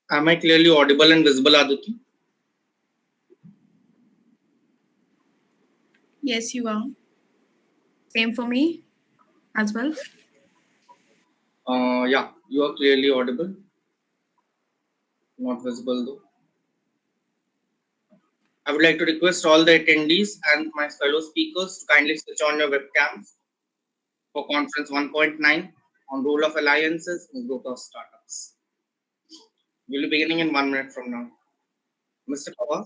Am I clearly audible and visible, Aditi? Yes, you are. Same for me as well. Yeah, you are clearly audible. Not visible though. I would like to request all the attendees and my fellow speakers to kindly switch on your webcams for conference 1.9 on role of alliances and growth of startups. We'll be beginning in 1 minute from now. Mr. Pawar,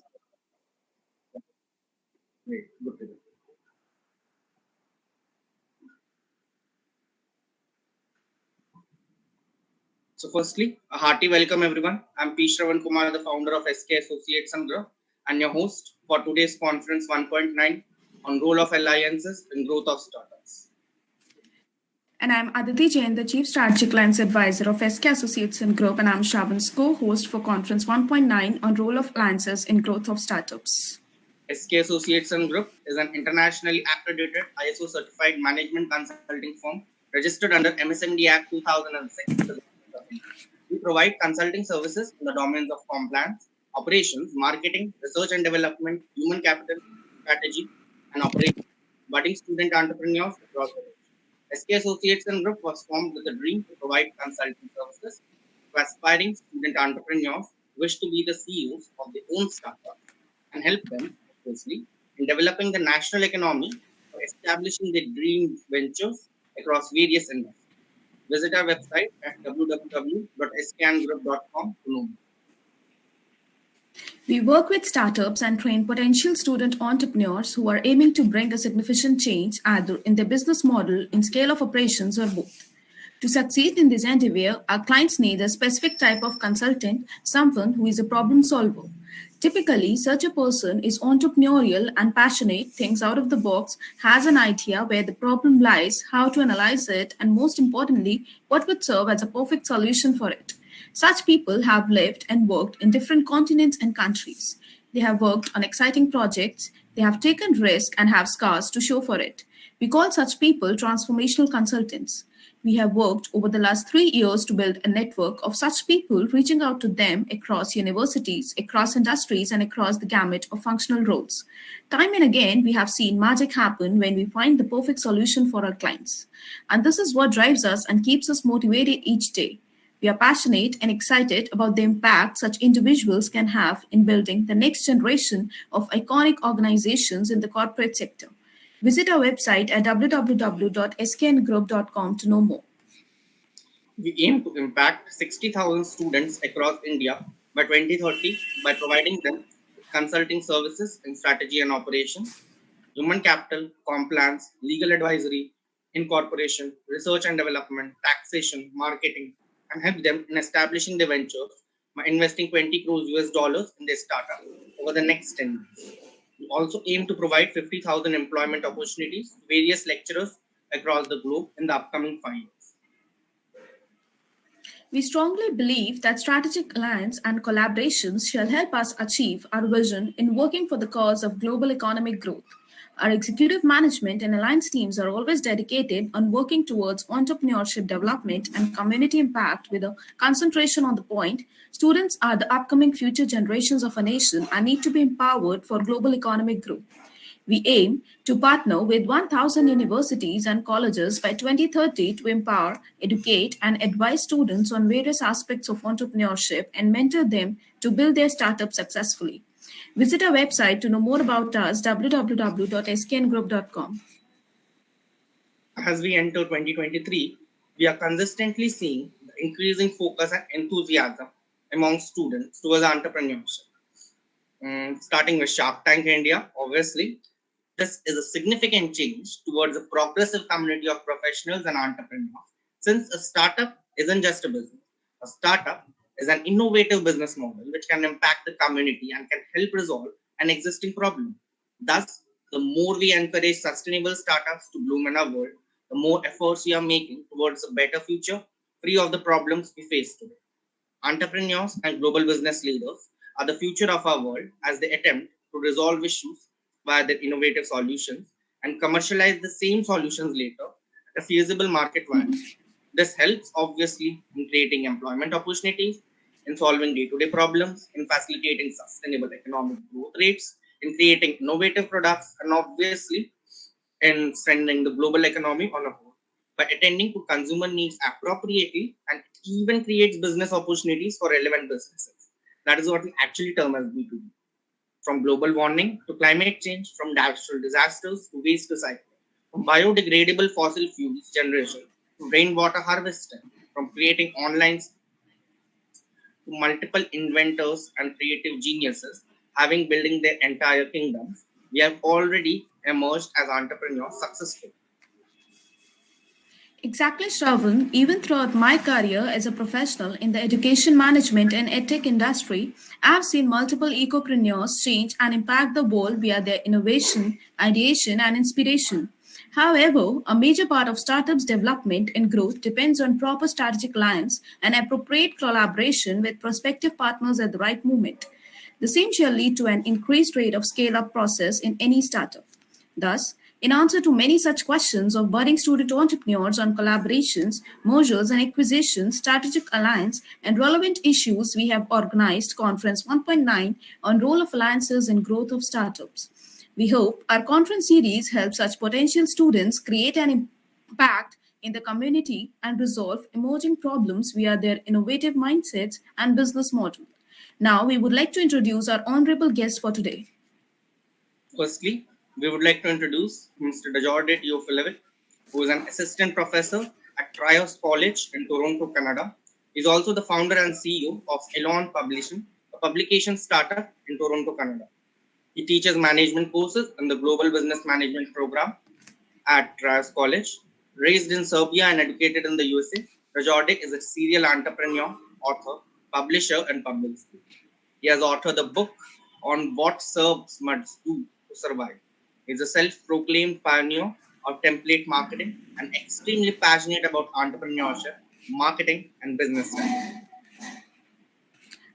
great, good to go. So, firstly, a hearty welcome, everyone. I'm P. Shravan Kumar, the founder of SK Associates and Group, and your host for today's conference 1.9 on role of alliances and growth of startups. And I'm Aditi Jain, the Chief Strategic Alliance Advisor of SK Associates and Group, and I'm Shravan's co-host for Conference 1.9 on role of alliances in growth of startups. SK Associates and Group is an internationally accredited ISO certified management consulting firm registered under MSMED Act 2006. We provide consulting services in the domains of compliance, operations, marketing, research and development, human capital, strategy, and operations, budding student entrepreneurs across the world. SK Associates and Group was formed with a dream to provide consulting services to aspiring student entrepreneurs who wish to be the CEOs of their own startups and help them, obviously, in developing the national economy or establishing their dream ventures across various industries. Visit our website at www.skngroup.com to know more. We work with startups and train potential student entrepreneurs who are aiming to bring a significant change either in their business model, in scale of operations, or both. To succeed in this endeavor, our clients need a specific type of consultant, someone who is a problem solver. Typically, such a person is entrepreneurial and passionate, thinks out of the box, has an idea where the problem lies, how to analyze it, and most importantly, what would serve as a perfect solution for it. Such people have lived and worked in different continents and countries. They have worked on exciting projects, they have taken risks and have scars to show for it. We call such people transformational consultants. We have worked over the last 3 years to build a network of such people, reaching out to them across universities, across industries, and across the gamut of functional roles. Time and again, we have seen magic happen when we find the perfect solution for our clients. And this is what drives us and keeps us motivated each day. We are passionate and excited about the impact such individuals can have in building the next generation of iconic organizations in the corporate sector. Visit our website at www.skngroup.com to know more. We aim to impact 60,000 students across India by 2030 by providing them with consulting services in strategy and operations, human capital, compliance, legal advisory, incorporation, research and development, taxation, marketing, and help them in establishing their ventures by investing 20 crores US dollars in their startup over the next 10 years. We also aim to provide 50,000 employment opportunities to various lecturers across the globe in the upcoming 5 years. We strongly believe that strategic alliance and collaborations shall help us achieve our vision in working for the cause of global economic growth. Our executive management and alliance teams are always dedicated on working towards entrepreneurship development and community impact with a concentration on the point. Students are the upcoming future generations of a nation and need to be empowered for global economic growth. We aim to partner with 1,000 universities and colleges by 2030 to empower, educate, and advise students on various aspects of entrepreneurship and mentor them to build their startups successfully. Visit our website to know more about us www.skngroup.com. As we enter 2023, we are consistently seeing the increasing focus and enthusiasm among students towards entrepreneurship. Starting with Shark Tank India, obviously, this is a significant change towards a progressive community of professionals and entrepreneurs. Since a startup isn't just a business, a startup is an innovative business model which can impact the community and can help resolve an existing problem. Thus, the more we encourage sustainable startups to bloom in our world, the more efforts we are making towards a better future free of the problems we face today. Entrepreneurs and global business leaders are the future of our world as they attempt to resolve issues via their innovative solutions and commercialize the same solutions later at a feasible market value. This helps, obviously, in creating employment opportunities, in solving day-to-day problems, in facilitating sustainable economic growth rates, in creating innovative products, and obviously in strengthening the global economy on a whole. By attending to consumer needs appropriately, and it even creates business opportunities for relevant businesses. That is what we actually term as B2B. From global warming to climate change, from natural disasters to waste recycling, from biodegradable fossil fuels generation to rainwater harvesting, from creating online to multiple inventors and creative geniuses having building their entire kingdoms, we have already emerged as entrepreneurs successful. Exactly, Shravan. Even throughout my career as a professional in the education management and edtech industry, I've seen multiple ecopreneurs change and impact the world via their innovation, ideation, and inspiration. However, a major part of startups' development and growth depends on proper strategic alliance and appropriate collaboration with prospective partners at the right moment. The same shall lead to an increased rate of scale up process in any startup. Thus, in answer to many such questions of budding student entrepreneurs on collaborations, mergers and acquisitions, strategic alliance, and relevant issues, we have organized Conference 1.9 on role of alliances in growth of startups. We hope our conference series helps such potential students create an impact in the community and resolve emerging problems via their innovative mindsets and business model. Now, we would like to introduce our honorable guest for today. Firstly, we would like to introduce Mr. Dajorde Teofilevich, who is an assistant professor at Trios College in Toronto, Canada. He is also the founder and CEO of Elon Publishing, a publication startup in Toronto, Canada. He teaches management courses in the Global Business Management program at Trios College. Raised in Serbia and educated in the USA, Dajorde is a serial entrepreneur, author, publisher, and publicist. He has authored a book on what Serbs must do to survive. He is a self-proclaimed pioneer of template marketing and extremely passionate about entrepreneurship, marketing, and business strategy.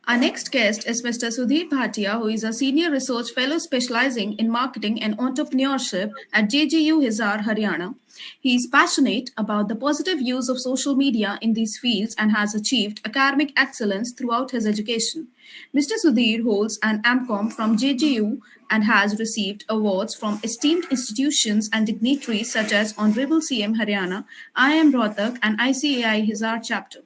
Our next guest is Mr. Sudhir Bhatia, who is a senior research fellow specializing in marketing and entrepreneurship at JJU Hisar, Haryana. He is passionate about the positive use of social media in these fields and has achieved academic excellence throughout his education. Mr. Sudhir holds an MCOM from JJU and has received awards from esteemed institutions and dignitaries such as Honorable CM Haryana, IIM Rohtak, and ICAI Hisar chapter.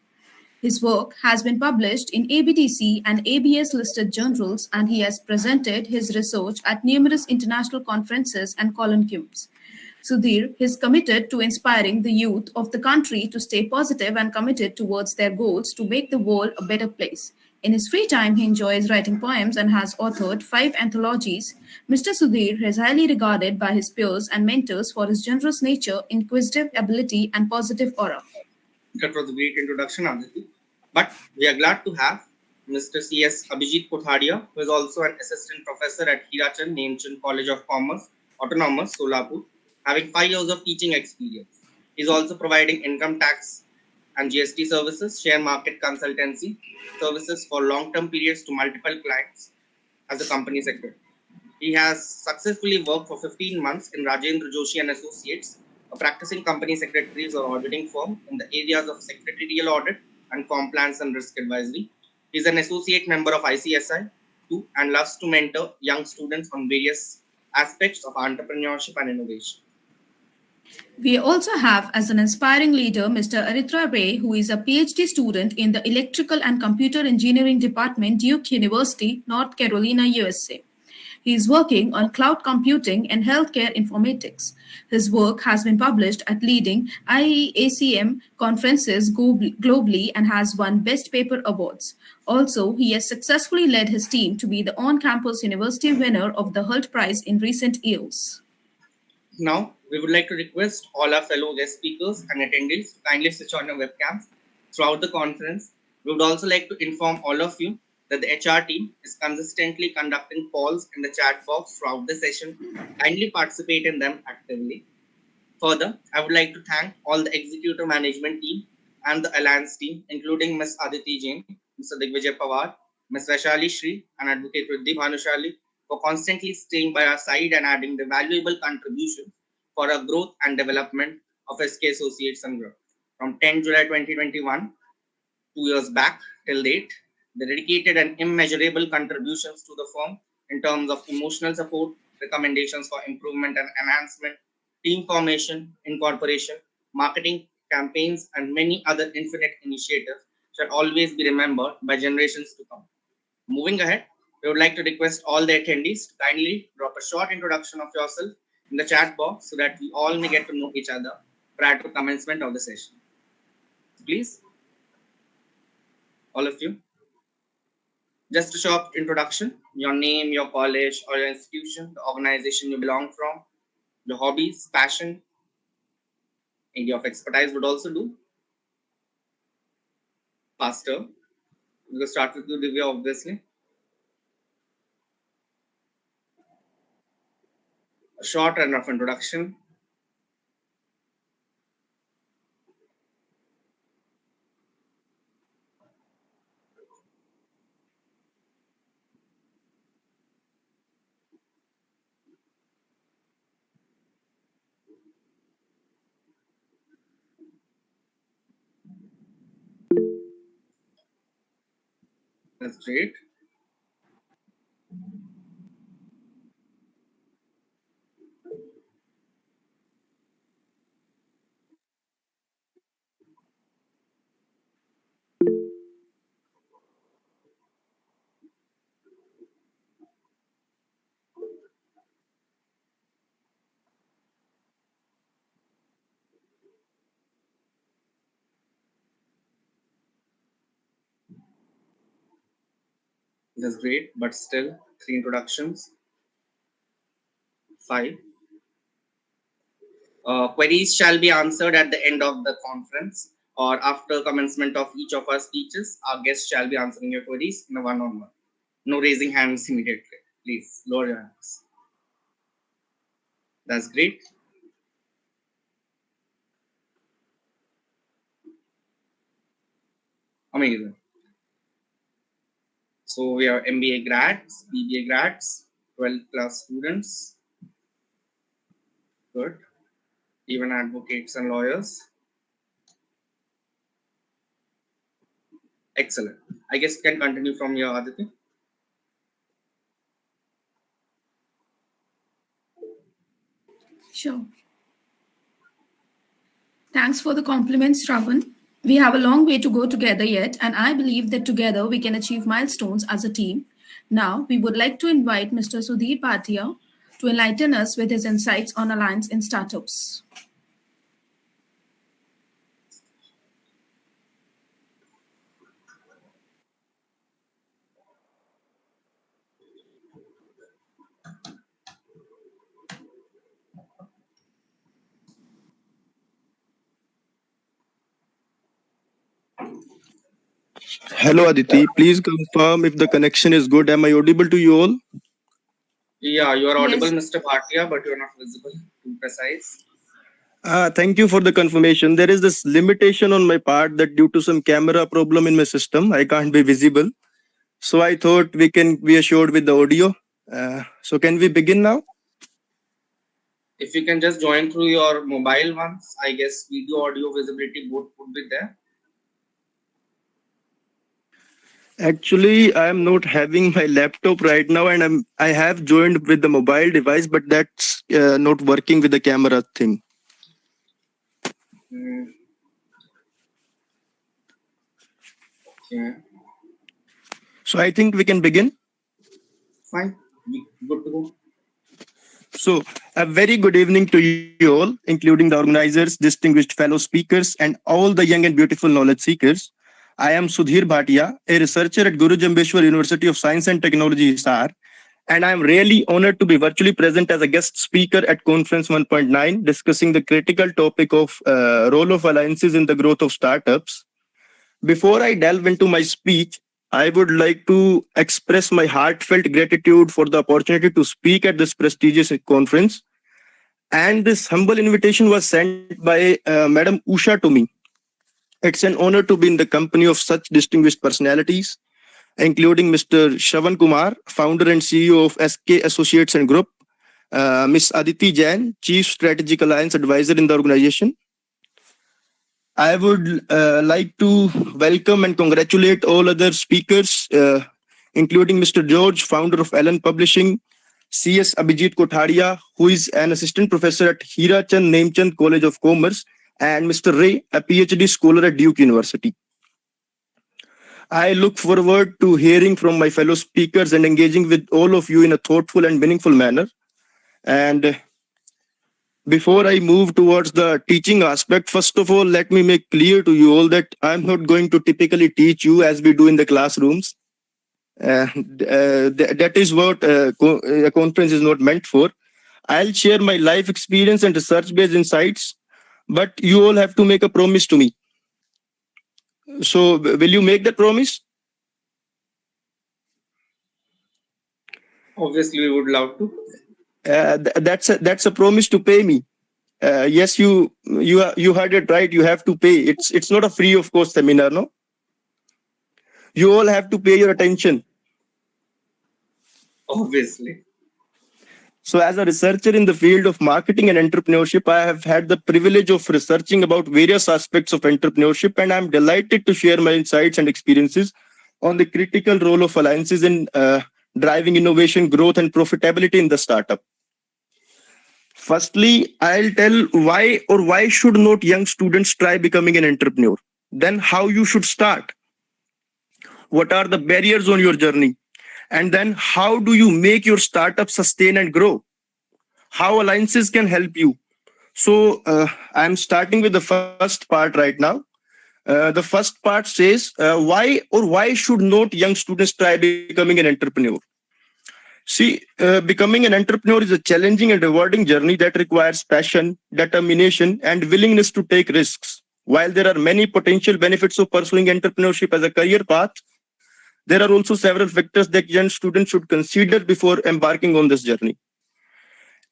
His work has been published in ABTC and ABS listed journals, and he has presented his research at numerous international conferences and colloquiums. Sudhir is committed to inspiring the youth of the country to stay positive and committed towards their goals to make the world a better place. In his free time, he enjoys writing poems and has authored 5 anthologies. Mr. Sudhir is highly regarded by his peers and mentors for his generous nature, inquisitive ability, and positive aura. That was a great introduction, Aditi. But we are glad to have Mr. C.S. Abhijit Kothadia, who is also an assistant professor at Hirachand Nemchand College of Commerce, Autonomous, Solapur, having 5 years of teaching experience. He is also providing income tax and GST services, share market consultancy services for long-term periods to multiple clients as a company secretary. He has successfully worked for 15 months in Rajendra Joshi and Associates, a practicing company secretaries or auditing firm in the areas of secretarial audit and compliance and risk advisory. He is an associate member of ICSI too and loves to mentor young students on various aspects of entrepreneurship and innovation. We also have as an inspiring leader Mr. Aritra Ray, who is a PhD student in the Electrical and Computer Engineering Department, Duke University, North Carolina, USA. He is working on cloud computing and healthcare informatics. His work has been published at leading IEACM conferences globally and has won Best Paper awards. Also, he has successfully led his team to be the on-campus university winner of the Hult Prize in recent years. Now, we would like to request all our fellow guest speakers and attendees to kindly switch on your webcams throughout the conference. We would also like to inform all of you that the HR team is consistently conducting polls in the chat box throughout the session. Kindly participate in them actively. Further, I would like to thank all the executive management team and the alliance team, including Ms. Aditi Jain, Mr. Digvijay Pawar, Ms. Vaishali Shri, and Advocate Riddhi Bhanushali, for constantly staying by our side and adding the valuable contribution for our growth and development of SK Associates and Group. From 10 July 2021, 2 years back till date, They dedicated an immeasurable contributions to the firm in terms of emotional support, recommendations for improvement and enhancement, team formation, incorporation, marketing campaigns, and many other infinite initiatives shall always be remembered by generations to come. Moving ahead, we would like to request all the attendees to kindly drop a short introduction of yourself in the chat box so that we all may get to know each other prior to commencement of the session. Please, all of you. Just a short introduction, your name, your college or your institution, the organization you belong from, your hobbies, passion, area of expertise would also do. Faster. We'll start with you, Divya, obviously. A short and rough introduction. That's great. That's great, but still, 3 introductions. 5. Queries shall be answered at the end of the conference or after commencement of each of our speeches. Our guests shall be answering your queries in a one-on-one. No raising hands immediately. Please lower your hands. That's great. Amazing. So we are MBA grads, BBA grads, 12 plus students. Good. Even advocates and lawyers. Excellent. I guess you can continue from your Aditi. Sure. Thanks for the compliments, Shravan. We have a long way to go together yet, and I believe that together we can achieve milestones as a team. Now, we would like to invite Mr. Sudhir Bhatia to enlighten us with his insights on Alliance in Startups. Hello Aditi, please confirm if the connection is good. Am I audible to you all? Yeah, you are audible, Yes. Mr. Bhatia, but you are not visible. To be precise. Thank you for the confirmation. There is this limitation on my part that due to some camera problem in my system, I can't be visible. So I thought we can be assured with the audio. So can we begin now? If you can just join through your mobile ones, I guess video, audio, visibility both would be there. Actually, I am not having my laptop right now, and I have joined with the mobile device, but that's not working with the camera thing. Okay. So I think we can begin. Fine. Good to go. So, a very good evening to you all, including the organizers, distinguished fellow speakers, and all the young and beautiful knowledge seekers. I am Sudhir Bhatia, a researcher at Guru Jambeshwar University of Science and Technology, SAR, and I am really honored to be virtually present as a guest speaker at Conference 1.9, discussing the critical topic of role of alliances in the growth of startups. Before I delve into my speech, I would like to express my heartfelt gratitude for the opportunity to speak at this prestigious conference. And this humble invitation was sent by Madam Usha to me. It's an honor to be in the company of such distinguished personalities, including Mr. Shravan Kumar, founder and CEO of SK Associates and Group, Ms. Aditi Jain, Chief Strategic Alliance Advisor in the organization. I would like to welcome and congratulate all other speakers, including Mr. George, founder of Ellen Publishing, CS Abhijit Kothadia, who is an assistant professor at Hira Chand Nemchand College of Commerce, and Mr. Ray, a PhD scholar at Duke University. I look forward to hearing from my fellow speakers and engaging with all of you in a thoughtful and meaningful manner. And before I move towards the teaching aspect, first of all, let me make clear to you all that I'm not going to typically teach you as we do in the classrooms. That is what a conference is not meant for. I'll share my life experience and research-based insights, but you all have to make a promise to me. So will you make that promise? Obviously, we would love to. That's a promise to pay me. Yes, you heard it right. You have to pay. It's not a free of course seminar, no. You all have to pay your attention. Obviously. So as a researcher in the field of marketing and entrepreneurship, I have had the privilege of researching about various aspects of entrepreneurship, and I'm delighted to share my insights and experiences on the critical role of alliances in driving innovation, growth, and profitability in the startup. Firstly, I'll tell why should not young students try becoming an entrepreneur. Then how you should start. What are the barriers on your journey? And then how do you make your startup sustain and grow? How alliances can help you. So I'm starting with the first part right now. The first part says why should not young students try becoming an entrepreneur? See, becoming an entrepreneur is a challenging and rewarding journey that requires passion, determination, and willingness to take risks. While there are many potential benefits of pursuing entrepreneurship as a career path, there are also several factors that young students should consider before embarking on this journey.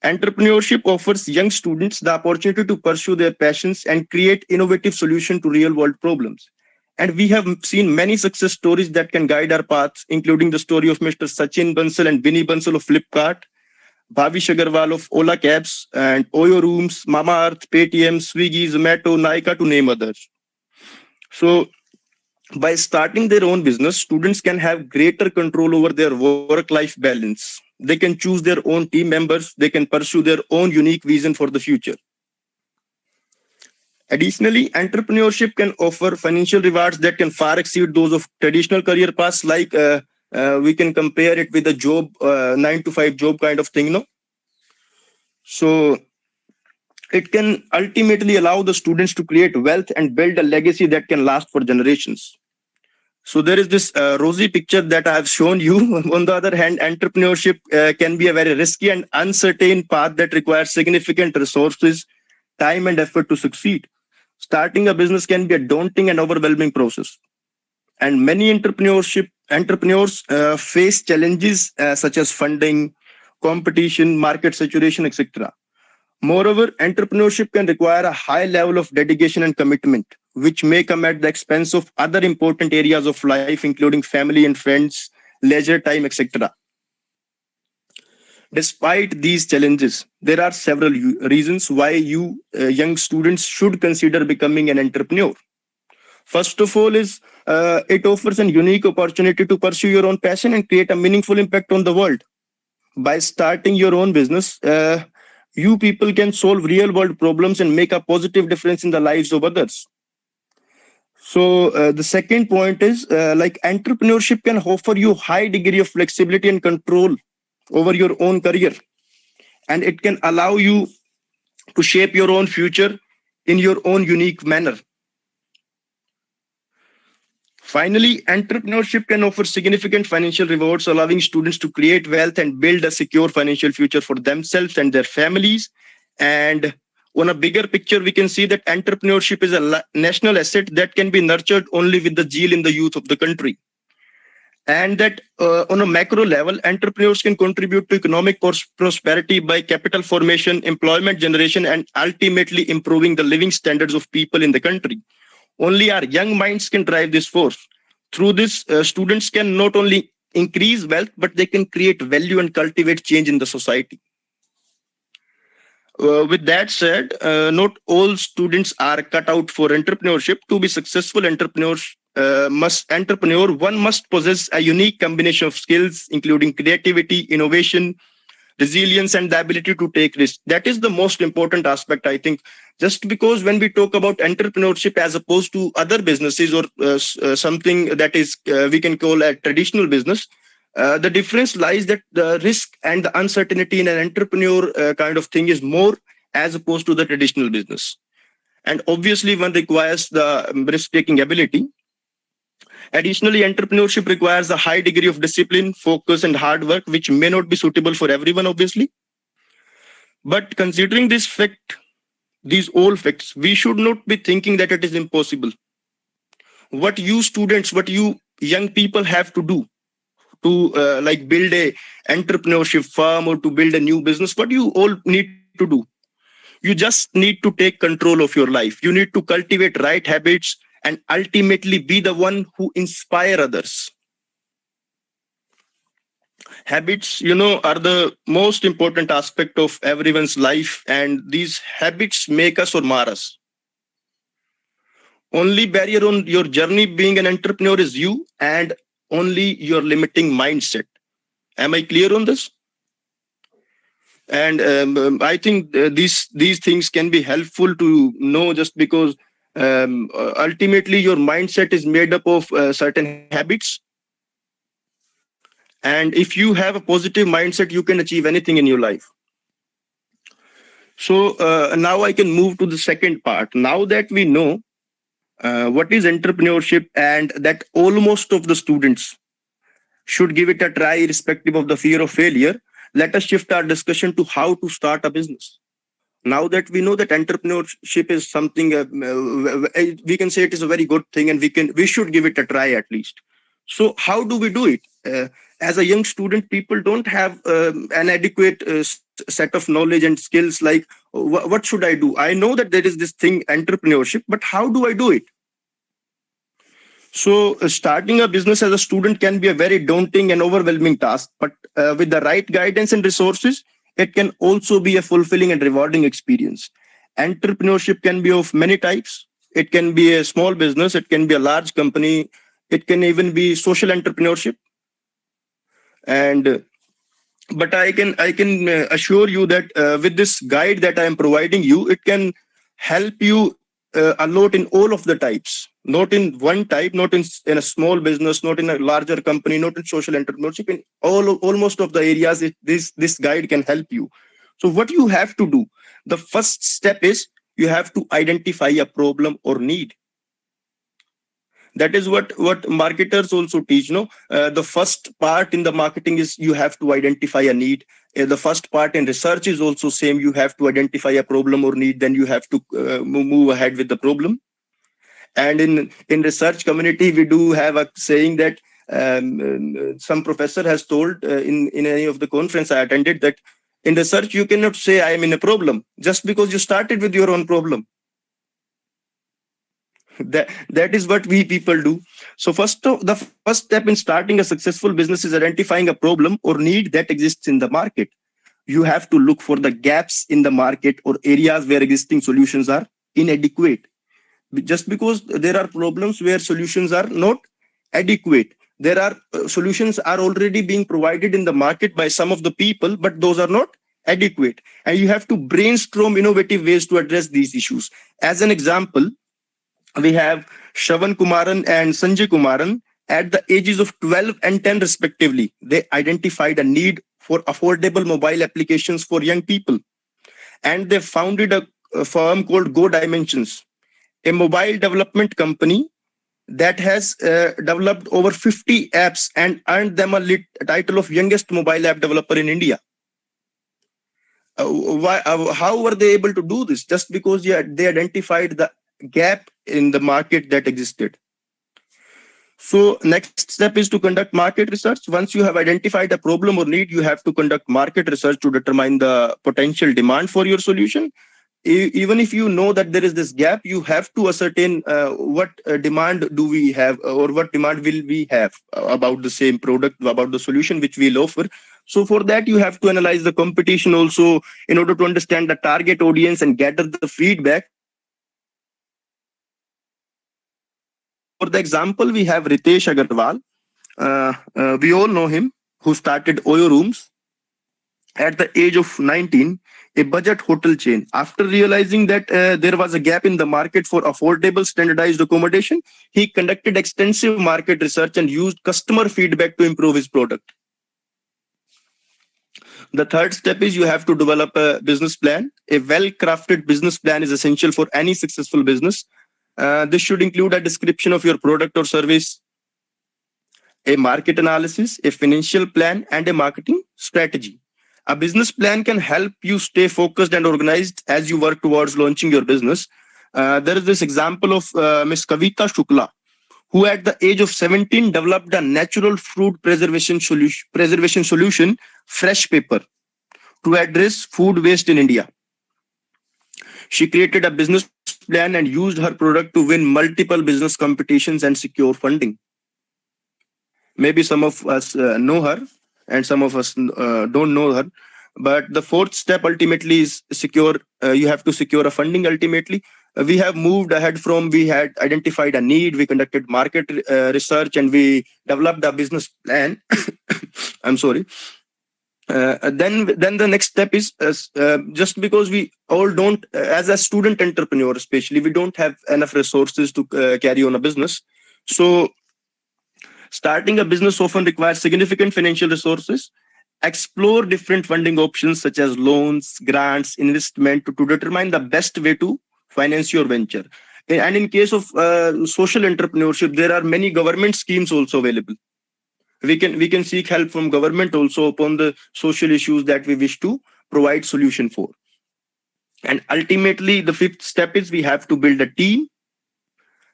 Entrepreneurship offers young students the opportunity to pursue their passions and create innovative solutions to real-world problems. And we have seen many success stories that can guide our paths, including the story of Mr. Sachin Bansal and Vinny Bansal of Flipkart, Bhavish Agarwal of Ola Cabs, and Oyo Rooms, Mamaearth, Paytm, Swiggy, Zomato, Nykaa, to name others. So, by starting their own business, students can have greater control over their work-life balance. They can choose their own team members. They can pursue their own unique vision for the future. Additionally, entrepreneurship can offer financial rewards that can far exceed those of traditional career paths, like we can compare it with a job, 9-to-5 job kind of thing, no? So it can ultimately allow the students to create wealth and build a legacy that can last for generations. So there is this rosy picture that I have shown you. On the other hand, entrepreneurship can be a very risky and uncertain path that requires significant resources, time, and effort to succeed. Starting a business can be a daunting and overwhelming process. And many entrepreneurs face challenges such as funding, competition, market saturation, etc. Moreover, entrepreneurship can require a high level of dedication and commitment, which may come at the expense of other important areas of life, including family and friends, leisure time, etc. Despite these challenges, there are several reasons why you young students should consider becoming an entrepreneur. First of all is it offers a unique opportunity to pursue your own passion and create a meaningful impact on the world. By starting your own business, you people can solve real world problems and make a positive difference in the lives of others. So the second point is like entrepreneurship can offer you high degree of flexibility and control over your own career, and it can allow you to shape your own future in your own unique manner. Finally, entrepreneurship can offer significant financial rewards, allowing students to create wealth and build a secure financial future for themselves and their families. And on a bigger picture, we can see that entrepreneurship is a national asset that can be nurtured only with the zeal in the youth of the country. And that on a macro level, entrepreneurs can contribute to economic prosperity by capital formation, employment generation, and ultimately improving the living standards of people in the country. Only our young minds can drive this force. Through this, students can not only increase wealth, but they can create value and cultivate change in the society. With that said, not all students are cut out for entrepreneurship. To be successful entrepreneur, one must possess a unique combination of skills, including creativity, innovation, resilience, and the ability to take risks. That is the most important aspect, I think. Just because when we talk about entrepreneurship as opposed to other businesses or something that is we can call a traditional business, the difference lies that the risk and the uncertainty in an entrepreneur kind of thing is more as opposed to the traditional business. And obviously, one requires the risk-taking ability. Additionally, entrepreneurship requires a high degree of discipline, focus, and hard work, which may not be suitable for everyone, obviously. But considering these all facts, we should not be thinking that it is impossible. What you students, what you young people have to do to like build a entrepreneurship firm or to build a new business, what you all need to do, you just need to take control of your life. You need to cultivate right habits and ultimately be the one who inspire others. Habits, are the most important aspect of everyone's life, and these habits make us or mar us. Only barrier on your journey being an entrepreneur is you and only your limiting mindset. Am I clear on this? And I think these things can be helpful to know, just because ultimately your mindset is made up of certain habits. And if you have a positive mindset, you can achieve anything in your life. So now I can move to the second part. Now that we know what is entrepreneurship and that almost of the students should give it a try irrespective of the fear of failure, let us shift our discussion to how to start a business. Now that we know that entrepreneurship is something, we can say it is a very good thing, and we should give it a try at least. So how do we do it? As a young student, people don't have an adequate set of knowledge and skills like, what should I do? I know that there is this thing, entrepreneurship, but how do I do it? So starting a business as a student can be a very daunting and overwhelming task, but with the right guidance and resources, it can also be a fulfilling and rewarding experience. Entrepreneurship can be of many types. It can be a small business, it can be a large company, it can even be social entrepreneurship. And but I can assure you that with this guide that I am providing you, it can help you a lot in all of the types, not in one type, not in a small business, not in a larger company, not in social entrepreneurship. In almost of the areas, this guide can help you. So what you have to do, the first step is you have to identify a problem or need. That is what marketers also teach. The first part in the marketing is you have to identify a need. The first part in research is also same. You have to identify a problem or need, then you have to move ahead with the problem. And in research community, we do have a saying that some professor has told in any of the conference I attended, that in research you cannot say I am in a problem just because you started with your own problem. That is what we people do. So the first step in starting a successful business is identifying a problem or need that exists in the market. You have to look for the gaps in the market or areas where existing solutions are inadequate. Just because there are problems where solutions are not adequate, there are solutions are already being provided in the market by some of the people, but those are not adequate, and you have to brainstorm innovative ways to address these issues. As an example, we have Shravan Kumaran and Sanjay Kumaran. At the ages of 12 and 10 respectively, they identified a need for affordable mobile applications for young people, and they founded a firm called Go Dimensions, a mobile development company that has developed over 50 apps and earned them a title of youngest mobile app developer in India. How were they able to do this? Just because they identified the gap in the market that existed. So next step is to conduct market research. Once you have identified a problem or need, you have to conduct market research to determine the potential demand for your solution. Even if you know that there is this gap, you have to ascertain what demand do we have, or what demand will we have about the same product, about the solution which we'll offer. So for that, you have to analyze the competition also in order to understand the target audience and gather the feedback. For the example, we have Ritesh Agarwal. We all know him, who started Oyo Rooms at the age of 19, a budget hotel chain. After realizing that there was a gap in the market for affordable standardized accommodation, he conducted extensive market research and used customer feedback to improve his product. The third step is you have to develop a business plan. A well-crafted business plan is essential for any successful business. This should include a description of your product or service, a market analysis, a financial plan, and a marketing strategy. A business plan can help you stay focused and organized as you work towards launching your business. There is this example of Ms. Kavita Shukla, who at the age of 17 developed a natural fruit preservation solution, fresh paper, to address food waste in India. She created a business plan and used her product to win multiple business competitions and secure funding. Maybe some of us know her and some of us don't know her. But the fourth step ultimately is secure. You have to secure a funding ultimately. We have moved ahead from, we had identified a need, we conducted market research, and we developed a business plan. I'm sorry. Then the next step is just because we all don't, as a student entrepreneur especially, we don't have enough resources to carry on a business. So starting a business often requires significant financial resources. Explore different funding options such as loans, grants, investment to determine the best way to finance your venture. And in case of social entrepreneurship, there are many government schemes also available. We can seek help from government also upon the social issues that we wish to provide solution for. And ultimately, the fifth step is we have to build a team.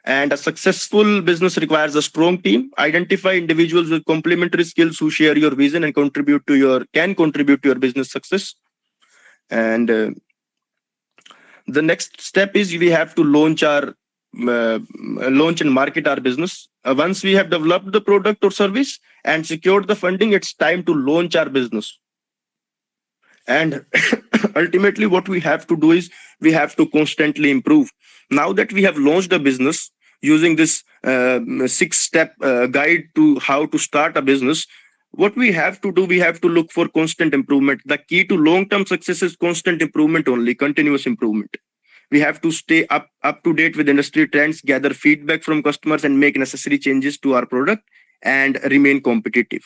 And a successful business requires a strong team. Identify individuals with complementary skills who share your vision and can contribute to your business success. And the next step is we have to launch and market our business. Once we have developed the product or service and secured the funding, it's time to launch our business. And ultimately, what we have to do is we have to constantly improve. Now that we have launched a business using this 6-step guide to how to start a business, what we have to do, we have to look for constant improvement. The key to long-term success is constant improvement only, continuous improvement. We have to stay up to date with industry trends, gather feedback from customers, and make necessary changes to our product and remain competitive.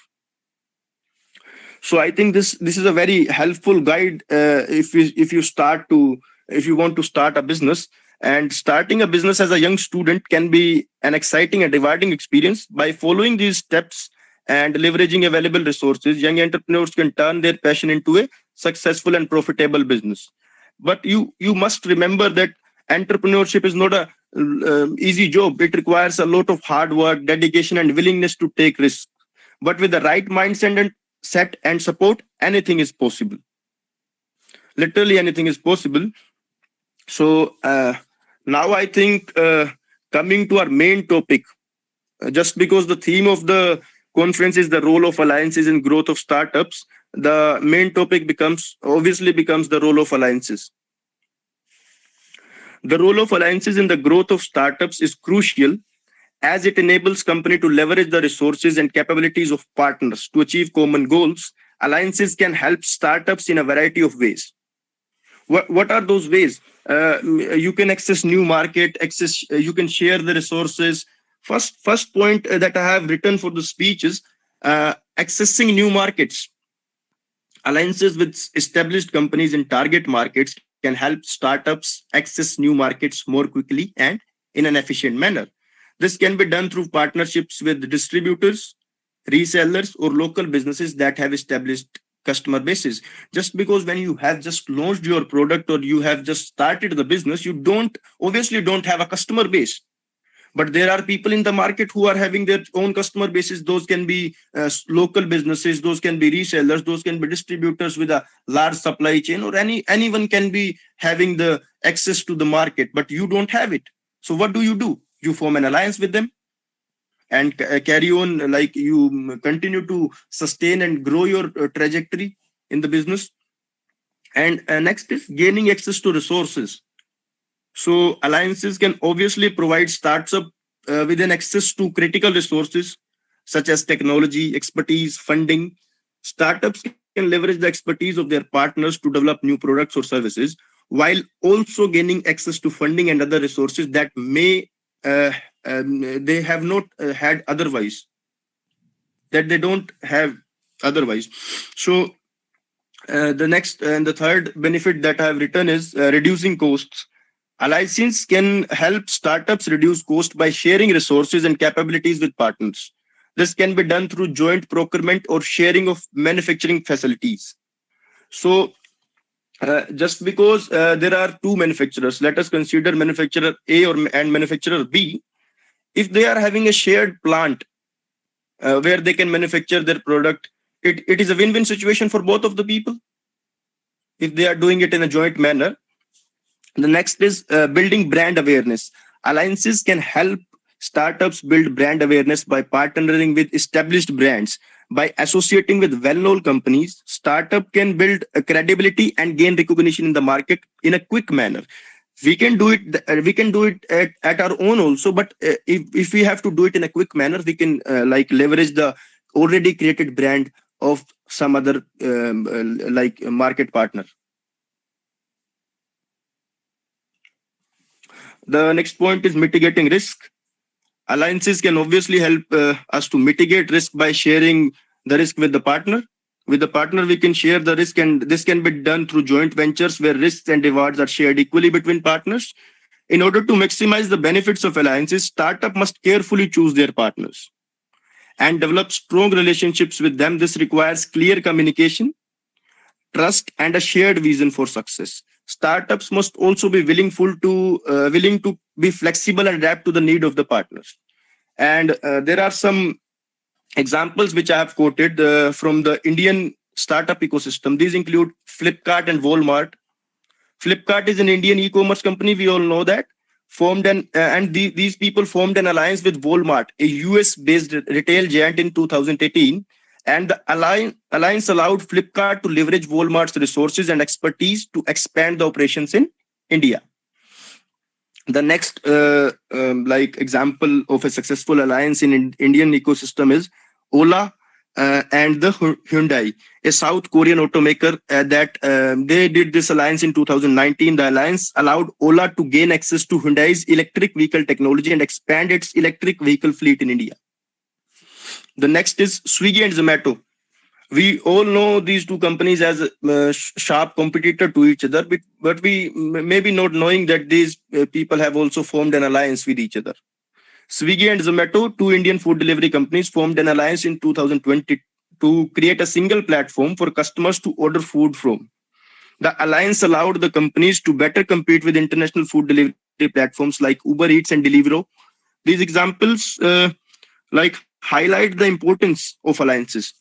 So I think this is a very helpful guide if you want to start a business. And starting a business as a young student can be an exciting and rewarding experience. By following these steps and leveraging available resources, young entrepreneurs can turn their passion into a successful and profitable business. But you must remember that entrepreneurship is not a easy job. It requires a lot of hard work, dedication, and willingness to take risks. But with the right mindset and support, anything is possible. Literally anything is possible. So now I think coming to our main topic, just because the theme of the conference is the role of alliances in growth of startups, the main topic obviously becomes the role of alliances. The role of alliances in the growth of startups is crucial, as it enables company to leverage the resources and capabilities of partners to achieve common goals. Alliances can help startups in a variety of ways. What are those ways? You can access new market, you can share the resources. First point that I have written for the speech is accessing new markets. Alliances with established companies in target markets can help startups access new markets more quickly and in an efficient manner. This can be done through partnerships with distributors, resellers, or local businesses that have established customer bases. Just because when you have just launched your product or you have just started the business, you obviously don't have a customer base. But there are people in the market who are having their own customer bases. Those can be local businesses, those can be resellers, those can be distributors with a large supply chain, or anyone can be having the access to the market, but you don't have it. So what do? You form an alliance with them. and carry on, like you continue to sustain and grow your trajectory in the business. And next is gaining access to resources. So alliances can obviously provide startups with an access to critical resources such as technology, expertise, funding. Startups can leverage the expertise of their partners to develop new products or services, while also gaining access to funding and other resources that may uh, they have not had otherwise, that they don't have otherwise. So the next and the third benefit that I have written is reducing costs. Alliances can help startups reduce cost by sharing resources and capabilities with partners. This can be done through joint procurement or sharing of manufacturing facilities. So, just because there are two manufacturers, let us consider manufacturer A and manufacturer B. If they are having a shared plant where they can manufacture their product, it is a win-win situation for both of the people if they are doing it in a joint manner. The next is building brand awareness. Alliances can help startups build brand awareness by partnering with established brands. By associating with well-known companies, startup can build a credibility and gain recognition in the market in a quick manner. We can do it at our own also, but if we have to do it in a quick manner, we can like leverage the already created brand of some other like market partner. The next point is mitigating risk. Alliances can obviously help us to mitigate risk by sharing the risk with the partner. With the partner, we can share the risk, and this can be done through joint ventures where risks and rewards are shared equally between partners. In order to maximize the benefits of alliances, startup must carefully choose their partners and develop strong relationships with them. This requires clear communication, trust, and a shared vision for success. Startups must also be willing to be flexible and adapt to the need of the partners. And there are some examples which I have quoted from the Indian startup ecosystem. These include Flipkart and Walmart. Flipkart is an Indian e-commerce company. We all know that. These people formed an alliance with Walmart, a US-based retail giant, in 2018. And the alliance allowed Flipkart to leverage Walmart's resources and expertise to expand the operations in India. The next like example of a successful alliance in Indian ecosystem is Ola and the Hyundai, a South Korean automaker that they did this alliance in 2019. The alliance allowed Ola to gain access to Hyundai's electric vehicle technology and expand its electric vehicle fleet in India. The next is Swiggy and Zomato. We all know these two companies as a sharp competitor to each other, but we maybe not knowing that these people have also formed an alliance with each other. Swiggy and Zomato, two Indian food delivery companies, formed an alliance in 2020 to create a single platform for customers to order food from. The alliance allowed the companies to better compete with international food delivery platforms like Uber Eats and Deliveroo. These examples like highlight the importance of alliances.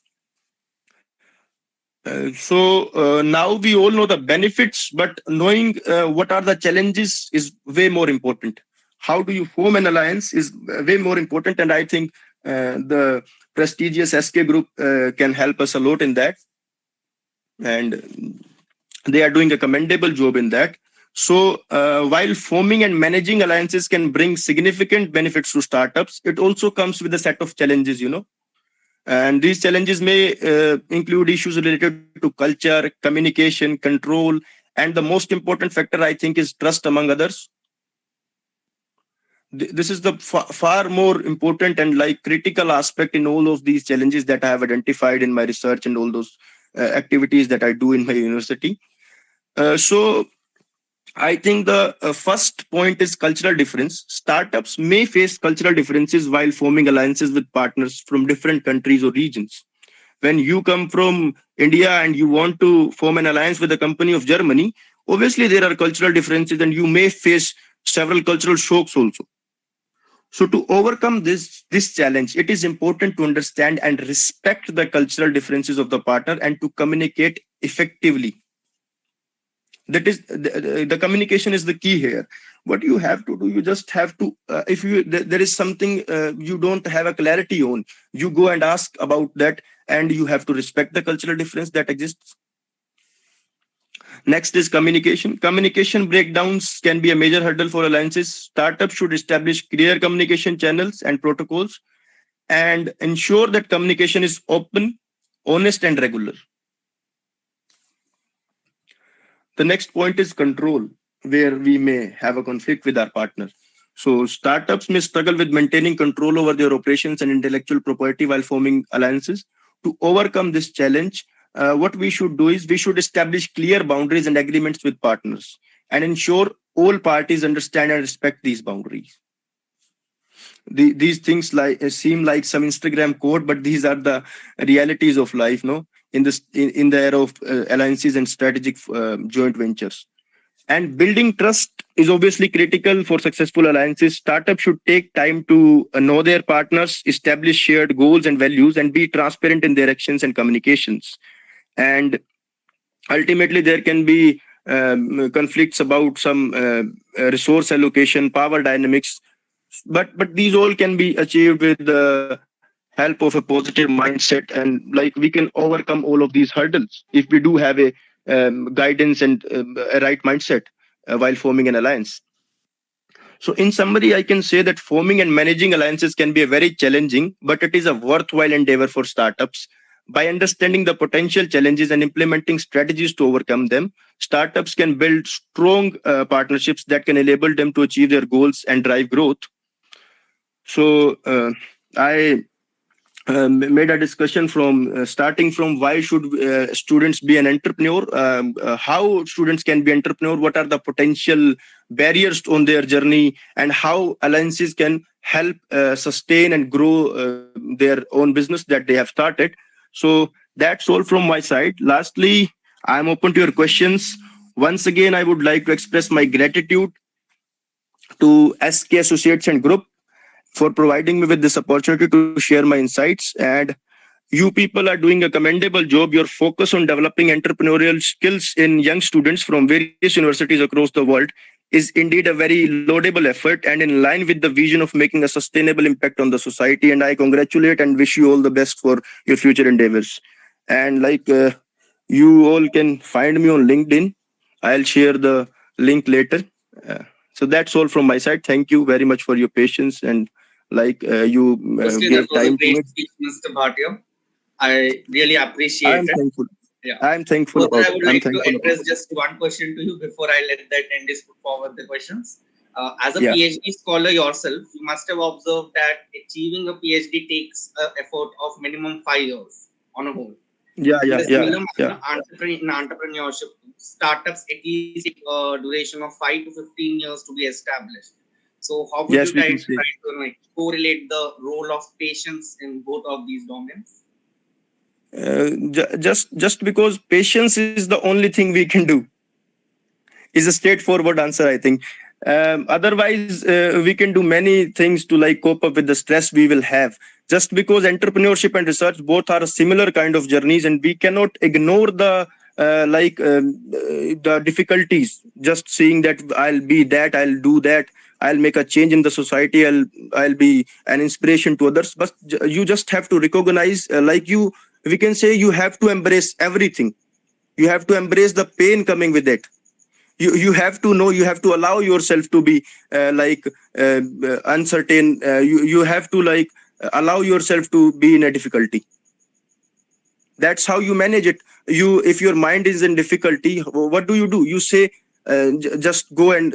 Now we all know the benefits, but knowing what are the challenges is way more important. How do you form an alliance is way more important, and I think the prestigious SK Group can help us a lot in that, and they are doing a commendable job in that. So while forming and managing alliances can bring significant benefits to startups, it also comes with a set of challenges, and these challenges may include issues related to culture, communication, control, and the most important factor, I think, is trust among others. This is the far more important and like critical aspect in all of these challenges that I have identified in my research and all those activities that I do in my university. So I think the first point is cultural difference. Startups may face cultural differences while forming alliances with partners from different countries or regions. When you come from India and you want to form an alliance with a company of Germany, obviously there are cultural differences and you may face several cultural shocks also. So to overcome this challenge, it is important to understand and respect the cultural differences of the partner and to communicate effectively. That is the communication is the key here. What you have to do, you just have to if there is something you don't have a clarity on, you go and ask about that, and you have to respect the cultural difference that exists. Next is communication. Communication breakdowns can be a major hurdle for alliances. Startups should establish clear communication channels and protocols and ensure that communication is open, honest, and regular. The next point is control, where we may have a conflict with our partner. So, startups may struggle with maintaining control over their operations and intellectual property while forming alliances. To overcome this challenge, what we should do is we should establish clear boundaries and agreements with partners and ensure all parties understand and respect these boundaries. These things seem like some Instagram quote, but these are the realities of life, no? In the era of alliances and strategic joint ventures. And building trust is obviously critical for successful alliances. Startups should take time to know their partners, establish shared goals and values, and be transparent in their actions and communications. And ultimately, there can be conflicts about some resource allocation, power dynamics, but these all can be achieved with the help of a positive mindset, and like we can overcome all of these hurdles if we do have a guidance and a right mindset while forming an alliance. So in summary, I can say that forming and managing alliances can be a very challenging, but it is a worthwhile endeavor for startups. By understanding the potential challenges and implementing strategies to overcome them, startups can build strong partnerships that can enable them to achieve their goals and drive growth. So I made a discussion from starting from why should students be an entrepreneur, how students can be entrepreneur, what are the potential barriers on their journey, and how alliances can help sustain and grow their own business that they have started. So that's all from my side. Lastly, I'm open to your questions. Once again, I would like to express my gratitude to SK Associates and Group for providing me with this opportunity to share my insights. And you people are doing a commendable job. Your focus on developing entrepreneurial skills in young students from various universities across the world is indeed a very laudable effort and in line with the vision of making a sustainable impact on the society. And I congratulate and wish you all the best for your future endeavors. And you all can find me on LinkedIn. I'll share the link later. So that's all from my side. Thank you very much for your patience and you Firstly, gave that was a time to great it. speech, Mr. Bhatia. I really appreciate I'm it. thankful. Yeah. I'm thankful Further, about I it. would I'm like to thankful about address it. just one question to you before I let the attendees put forward the questions. As a Yeah. PhD scholar yourself, you must have observed that achieving a PhD takes an effort of minimum 5 years on a whole. Yeah, In yeah, the yeah, similar yeah. manner, in entrepreneurship, startups at least take a duration of 5 to 15 years to be established. So, how would you Yes, we try can to say. correlate the role of patience in both of these domains? Just because patience is the only thing we can do is a straightforward answer, I think. Otherwise, we can do many things to cope up with the stress we will have. Just because entrepreneurship and research both are a similar kind of journeys, and we cannot ignore the difficulties. Just seeing that I'll be that, I'll do that, I'll make a change in the society, I'll be an inspiration to others. But you just have to recognize, we can say, you have to embrace everything. You have to embrace the pain coming with it. You have to know, you have to allow yourself to be uncertain. You have to allow yourself to be in a difficulty. That's how you manage it. If your mind is in difficulty, what do? You say just go and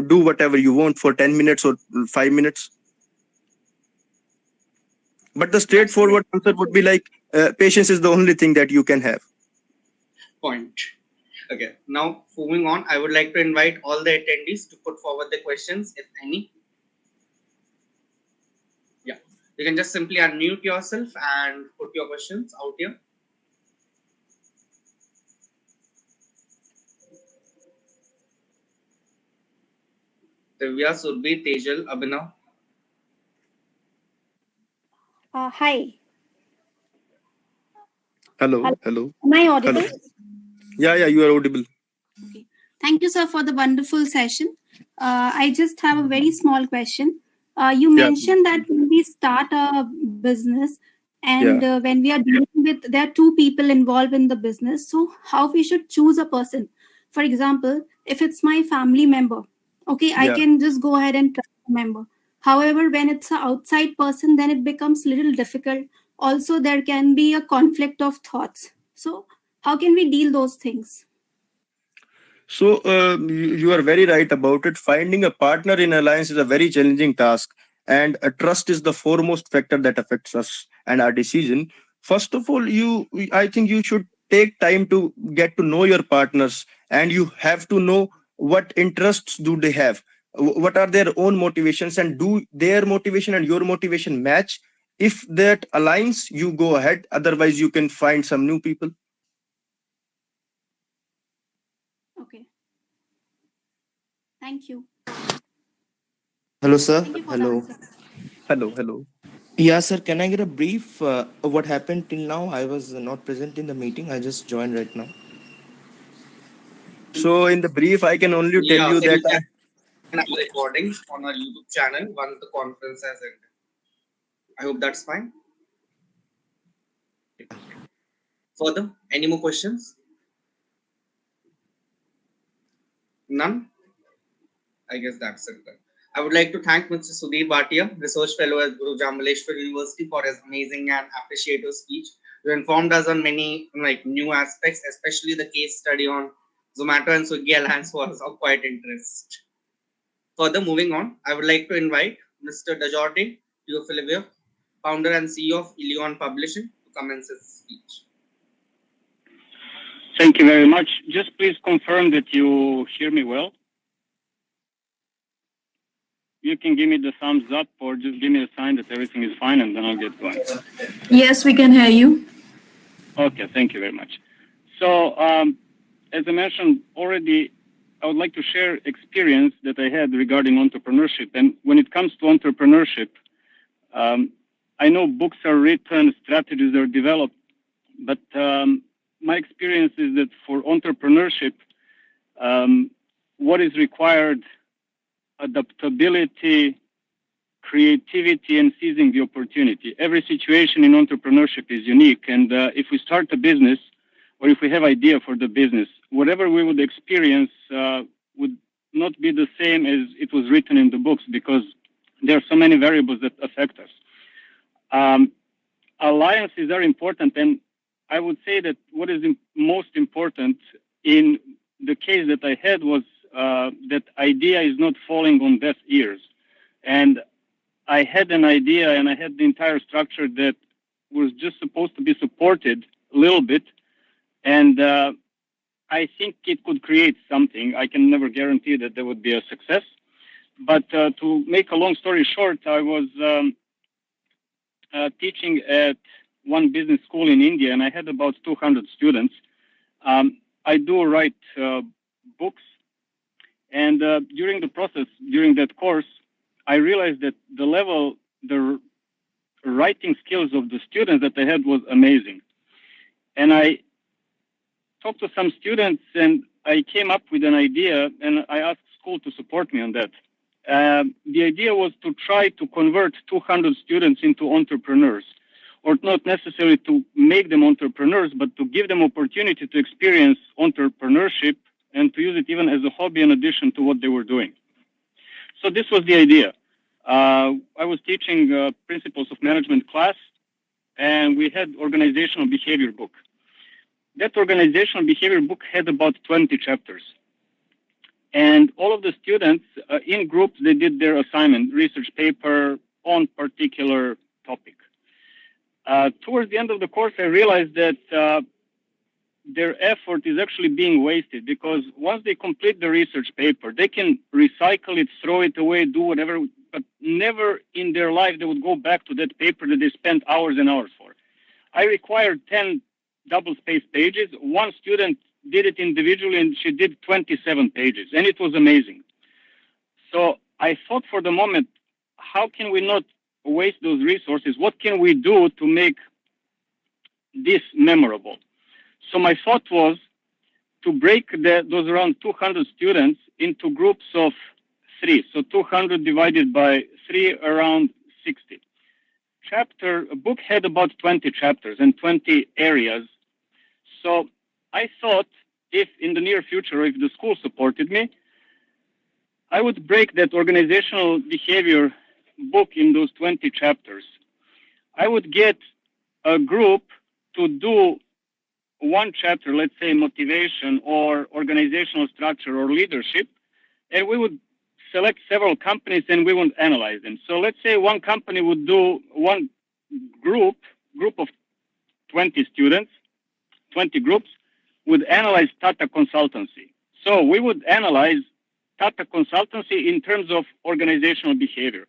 do whatever you want for 10 minutes or 5 minutes. But the straightforward answer would be patience is the only thing that you can have. Point. Okay, now moving on, I would like to invite all the attendees to put forward the questions, if any. Yeah, you can just simply unmute yourself and put your questions out here. Divya, Surbhi, Tejal, Abhinav. Hi. Hello, Hello. hello, Am I hello. audible? Yeah, you are audible. Okay. Thank you, sir, for the wonderful session. I just have a very small question. You Yeah, mentioned that when we start a business and yeah, when we are dealing with, there are two people involved in the business. So, how we should choose a person? For example, if it's my family member, okay, I yeah. can just go ahead and trust a member. However, when it's an outside person, then it becomes little difficult. Also, there can be a conflict of thoughts. So, how can we deal those things? So you are very right about it. Finding a partner in alliance is a very challenging task, and trust is the foremost factor that affects us and our decision. First of all, I think you should take time to get to know your partners, and you have to know what interests do they have, what are their own motivations, and do their motivation and your motivation match. If that aligns, you go ahead. Otherwise, you can find some new people. Okay. Thank you. Hello, sir. Thank you for the Hello. answer. Hello, hello. Yeah, sir. Can I get a brief of what happened till now? I was not present in the meeting. I just joined right now. So, in the brief, I can only tell Yeah, you so that you can have the recording on our YouTube channel once the conference has ended. I hope that's fine. Further, any more questions? None? I guess that's it then. I would like to thank Mr. Sudhir Bhatia, Research Fellow at Guru Jamaleshwar University, for his amazing and appreciative speech. You informed us on many new aspects, especially the case study on Zomato and Swiggy Alliance was of quite interest. Further, moving on, I would like to invite Mr. Dajorte Teofilivio, founder and CEO of Ilion Publishing, to commence his speech. Thank you very much. Just please confirm that you hear me well. You can give me the thumbs up or just give me a sign that everything is fine and then I'll get going. Yes, we can hear you. Okay, thank you very much. So, as I mentioned already, I would like to share experience that I had regarding entrepreneurship. And when it comes to entrepreneurship, I know books are written, strategies are developed, but my experience is that for entrepreneurship, what is required, adaptability, creativity, and seizing the opportunity. Every situation in entrepreneurship is unique, and if we start a business, or if we have idea for the business, whatever we would experience would not be the same as it was written in the books, because there are so many variables that affect us. Alliances are important, and I would say that what is most important in the case that I had was that idea is not falling on deaf ears. And I had an idea and I had the entire structure that was just supposed to be supported a little bit. And I think it could create something. I can never guarantee that there would be a success. But to make a long story short, I was teaching at one business school in India, and I had about 200 students. I do write books, and during the process, during that course, I realized that the writing skills of the students that I had was amazing. And I talked to some students, and I came up with an idea, and I asked school to support me on that. The idea was to try to convert 200 students into entrepreneurs, or not necessarily to make them entrepreneurs, but to give them opportunity to experience entrepreneurship and to use it even as a hobby in addition to what they were doing. So this was the idea. I was teaching principles of management class, and we had organizational behavior book. That organizational behavior book had about 20 chapters. And all of the students in groups, they did their assignment, research paper on particular topic. Towards the end of the course, I realized that their effort is actually being wasted, because once they complete the research paper, they can recycle it, throw it away, do whatever, but never in their life they would go back to that paper that they spent hours and hours for. I required 10 double-spaced pages. One student did it individually, and she did 27 pages, and it was amazing. So I thought for the moment, how can we not waste those resources? What can we do to make this memorable? So my thought was, to break those around 200 students into groups of 3. So 200 divided by 3, around 60. A book had about 20 chapters and 20 areas. So I thought if in the near future, if the school supported me, I would break that organizational behavior book in those 20 chapters. I would get a group to do one chapter, let's say motivation or organizational structure or leadership, and we would select several companies and we would analyze them. So let's say one company would do one group of 20 students, 20 groups, would analyze Tata Consultancy. So we would analyze Tata Consultancy in terms of organizational behavior.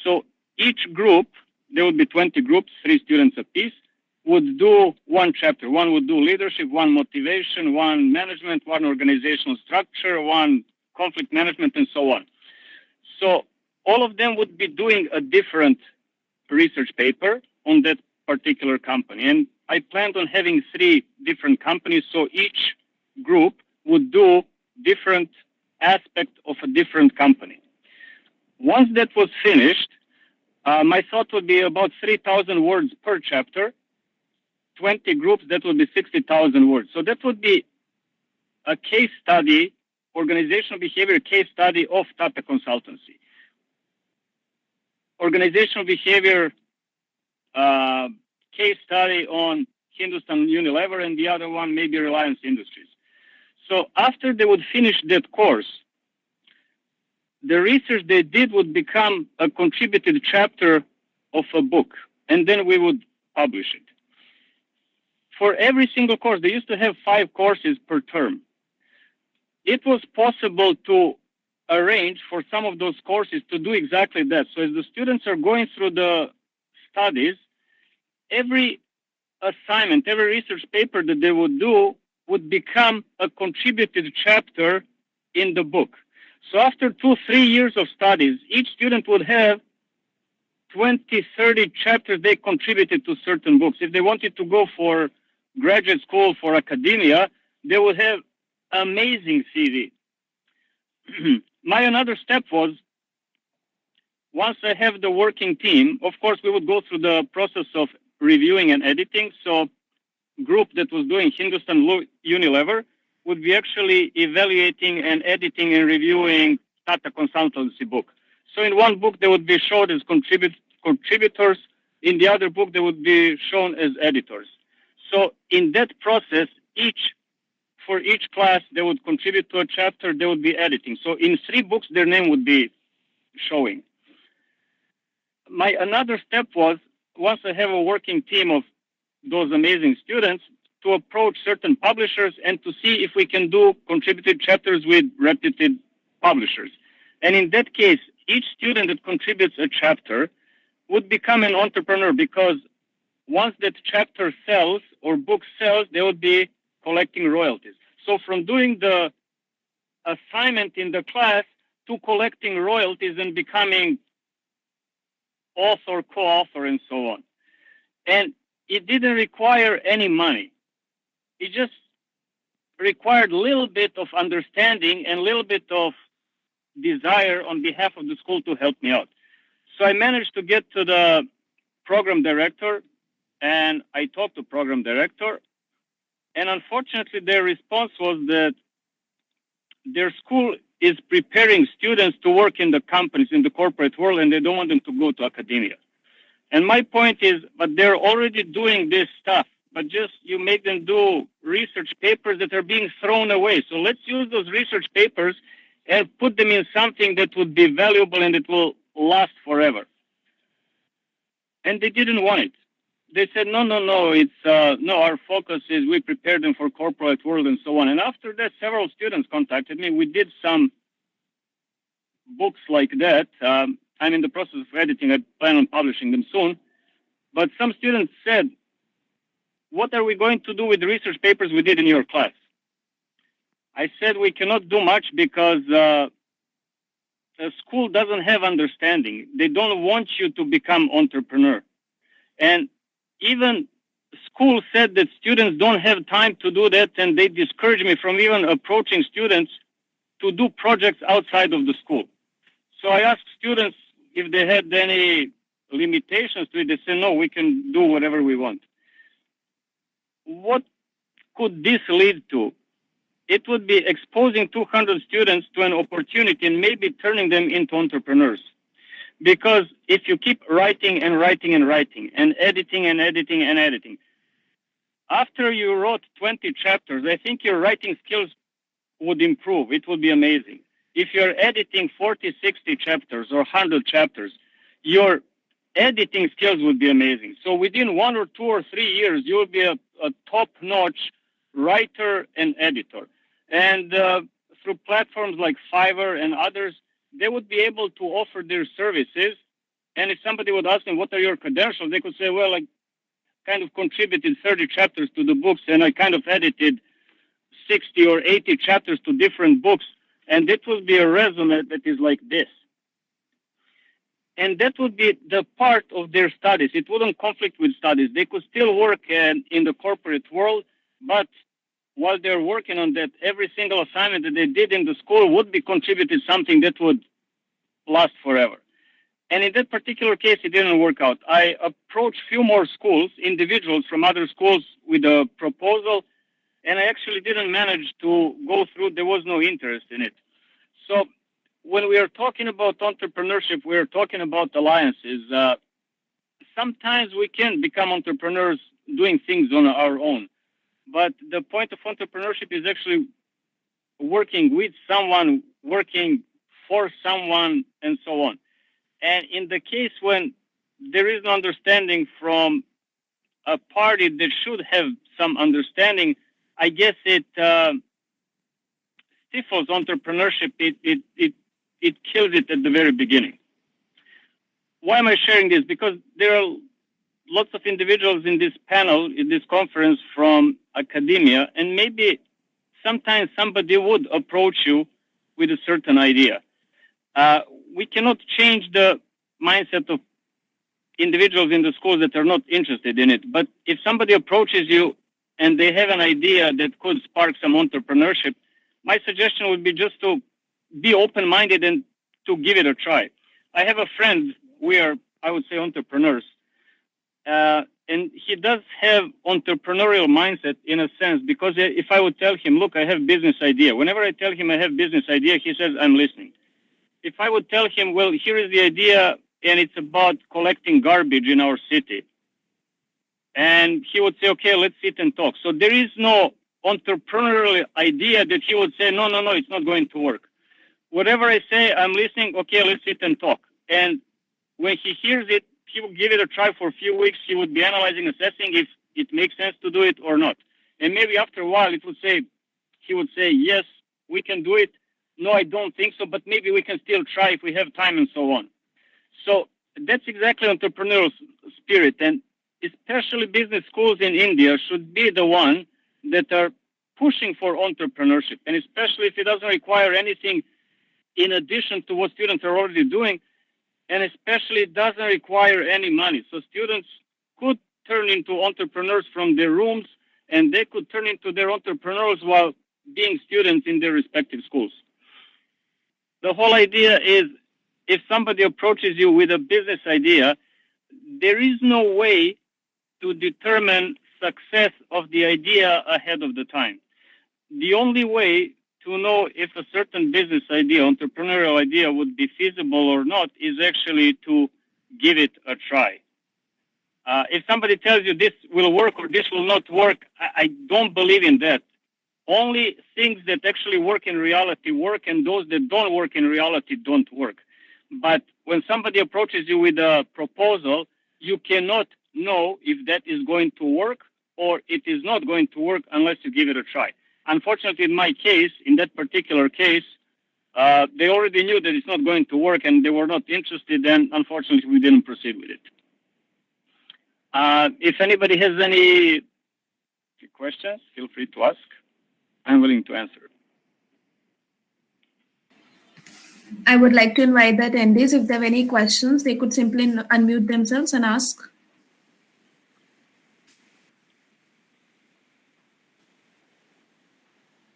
So each group, there would be 20 groups, 3 students apiece, would do one chapter. One would do leadership, one motivation, one management, one organizational structure, one conflict management, and so on. So all of them would be doing a different research paper on that particular company. And I planned on having 3 different companies, so each group would do different aspect of a different company. Once that was finished, my thought would be about 3,000 words per chapter, 20 groups, that would be 60,000 words. So that would be a case study, organizational behavior case study of Tata Consultancy. Organizational behavior case study on Hindustan Unilever, and the other one maybe Reliance Industries. So after they would finish that course, the research they did would become a contributed chapter of a book, and then we would publish it. For every single course, they used to have 5 courses per term. It was possible to arrange for some of those courses to do exactly that. So as the students are going through the studies, every assignment, every research paper that they would do would become a contributed chapter in the book. So after 2-3 years of studies, each student would have 20-30 chapters they contributed to certain books. If they wanted to go for graduate school, for academia, they would have amazing CV. My another step was, once I have the working team, of course, we would go through the process of reviewing and editing. So group that was doing Hindustan Unilever would be actually evaluating and editing and reviewing Tata Consultancy book. So in one book, they would be shown as contributors. In the other book, they would be shown as editors. So in that process, for each class, they would contribute to a chapter, they would be editing. So in 3 books, their name would be showing. My another step was, once I have a working team of those amazing students, to approach certain publishers and to see if we can do contributed chapters with reputed publishers. And in that case, each student that contributes a chapter would become an entrepreneur, because once that chapter sells or book sells, they would be collecting royalties. So from doing the assignment in the class to collecting royalties and becoming author, co-author, and so on. And it didn't require any money. It just required a little bit of understanding and a little bit of desire on behalf of the school to help me out. So I managed to get to the program director, and I talked to program director, and unfortunately their response was that their school is preparing students to work in the companies, in the corporate world, and they don't want them to go to academia. And my point is, but they're already doing this stuff, but just you make them do research papers that are being thrown away. So let's use those research papers and put them in something that would be valuable and it will last forever. And they didn't want it. They said, no, it's no, our focus is we prepare them for corporate world and so on. And after that, several students contacted me. We did some books like that. I'm in the process of editing. I plan on publishing them soon. But some students said, what are we going to do with the research papers we did in your class? I said, we cannot do much because the school doesn't have understanding. They don't want you to become entrepreneur. And even school said that students don't have time to do that, and they discouraged me from even approaching students to do projects outside of the school. So I asked students if they had any limitations to it. They said, no, we can do whatever we want. What could this lead to? It would be exposing 200 students to an opportunity and maybe turning them into entrepreneurs. Because if you keep writing and writing and writing and editing and editing and editing, after you wrote 20 chapters, I think your writing skills would improve. It would be amazing. If you're editing 40, 60 chapters or 100 chapters, your editing skills would be amazing. So within 1 or 2 or 3 years, you will be a top-notch writer and editor. And through platforms like Fiverr and others, they would be able to offer their services. And if somebody would ask them, what are your credentials? They could say, well, I kind of contributed 30 chapters to the books, and I kind of edited 60 or 80 chapters to different books. And it would be a resume that is like this. And that would be the part of their studies. It wouldn't conflict with studies. They could still work in the corporate world, but while they're working on that, every single assignment that they did in the school would be contributed something that would last forever. And in that particular case, it didn't work out. I approached few more schools, individuals from other schools with a proposal, and I actually didn't manage to go through. There was no interest in it. So when we are talking about entrepreneurship, we are talking about alliances. Sometimes we can become entrepreneurs doing things on our own. But the point of entrepreneurship is actually working with someone, working for someone, and so on. And in the case when there is no understanding from a party that should have some understanding, I guess it stifles entrepreneurship. It kills it at the very beginning. Why am I sharing this? Because there are lots of individuals in this panel, in this conference from academia, and maybe sometimes somebody would approach you with a certain idea. We cannot change the mindset of individuals in the schools that are not interested in it. But if somebody approaches you and they have an idea that could spark some entrepreneurship, my suggestion would be just to be open-minded and to give it a try. I have a friend, we are, I would say, entrepreneurs, and he does have entrepreneurial mindset in a sense, because if I would tell him, look, I have business idea. Whenever I tell him I have business idea, he says, I'm listening. If I would tell him, well, here is the idea, and it's about collecting garbage in our city, and he would say, okay, let's sit and talk. So there is no entrepreneurial idea that he would say, no, it's not going to work. Whatever I say, I'm listening, okay, let's sit and talk. And when he hears it, he will give it a try for a few weeks. He would be analyzing, assessing if it makes sense to do it or not. And maybe after a while, he would say, yes, we can do it. No, I don't think so, but maybe we can still try if we have time and so on. So that's exactly entrepreneurial spirit. And especially business schools in India should be the one that are pushing for entrepreneurship. And especially if it doesn't require anything in addition to what students are already doing, and especially it doesn't require any money. So students could turn into entrepreneurs from their rooms, and they could turn into their entrepreneurs while being students in their respective schools. The whole idea is, if somebody approaches you with a business idea, there is no way to determine success of the idea ahead of the time. The only way to know if a certain business idea, entrepreneurial idea, would be feasible or not is actually to give it a try. If somebody tells you this will work or this will not work, I don't believe in that. Only things that actually work in reality work, and those that don't work in reality don't work. But when somebody approaches you with a proposal, you cannot know if that is going to work or it is not going to work unless you give it a try. Unfortunately, in my case, in that particular case, they already knew that it's not going to work and they were not interested, and unfortunately, we didn't proceed with it. If anybody has any questions, feel free to ask. I'm willing to answer. I would like to invite the attendees, if they have any questions, they could simply unmute themselves and ask.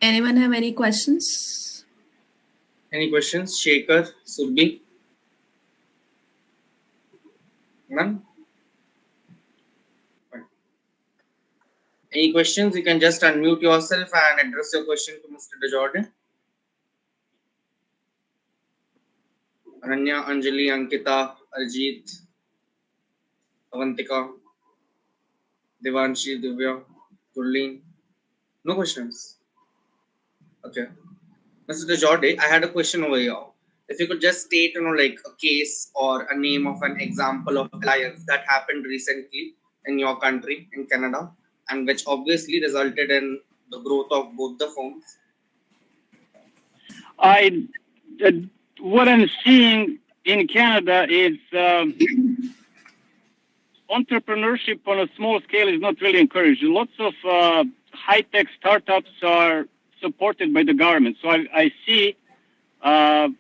Anyone have any questions? Any questions? Shekhar, Surbhi? None? Fine. Any questions? You can just unmute yourself and address your question to Mr. Desjardins. Ananya, Anjali, Ankita, Arjit, Avantika, Devanshi, Divya, Gurleen. No questions? Okay. Mr. Desjardins, I had a question over here. If you could just state, like a case or a name of an example of alliance that happened recently in your country, in Canada, and which obviously resulted in the growth of both the firms. What I'm seeing in Canada is entrepreneurship on a small scale is not really encouraged. Lots of high-tech startups are supported by the government. So I see there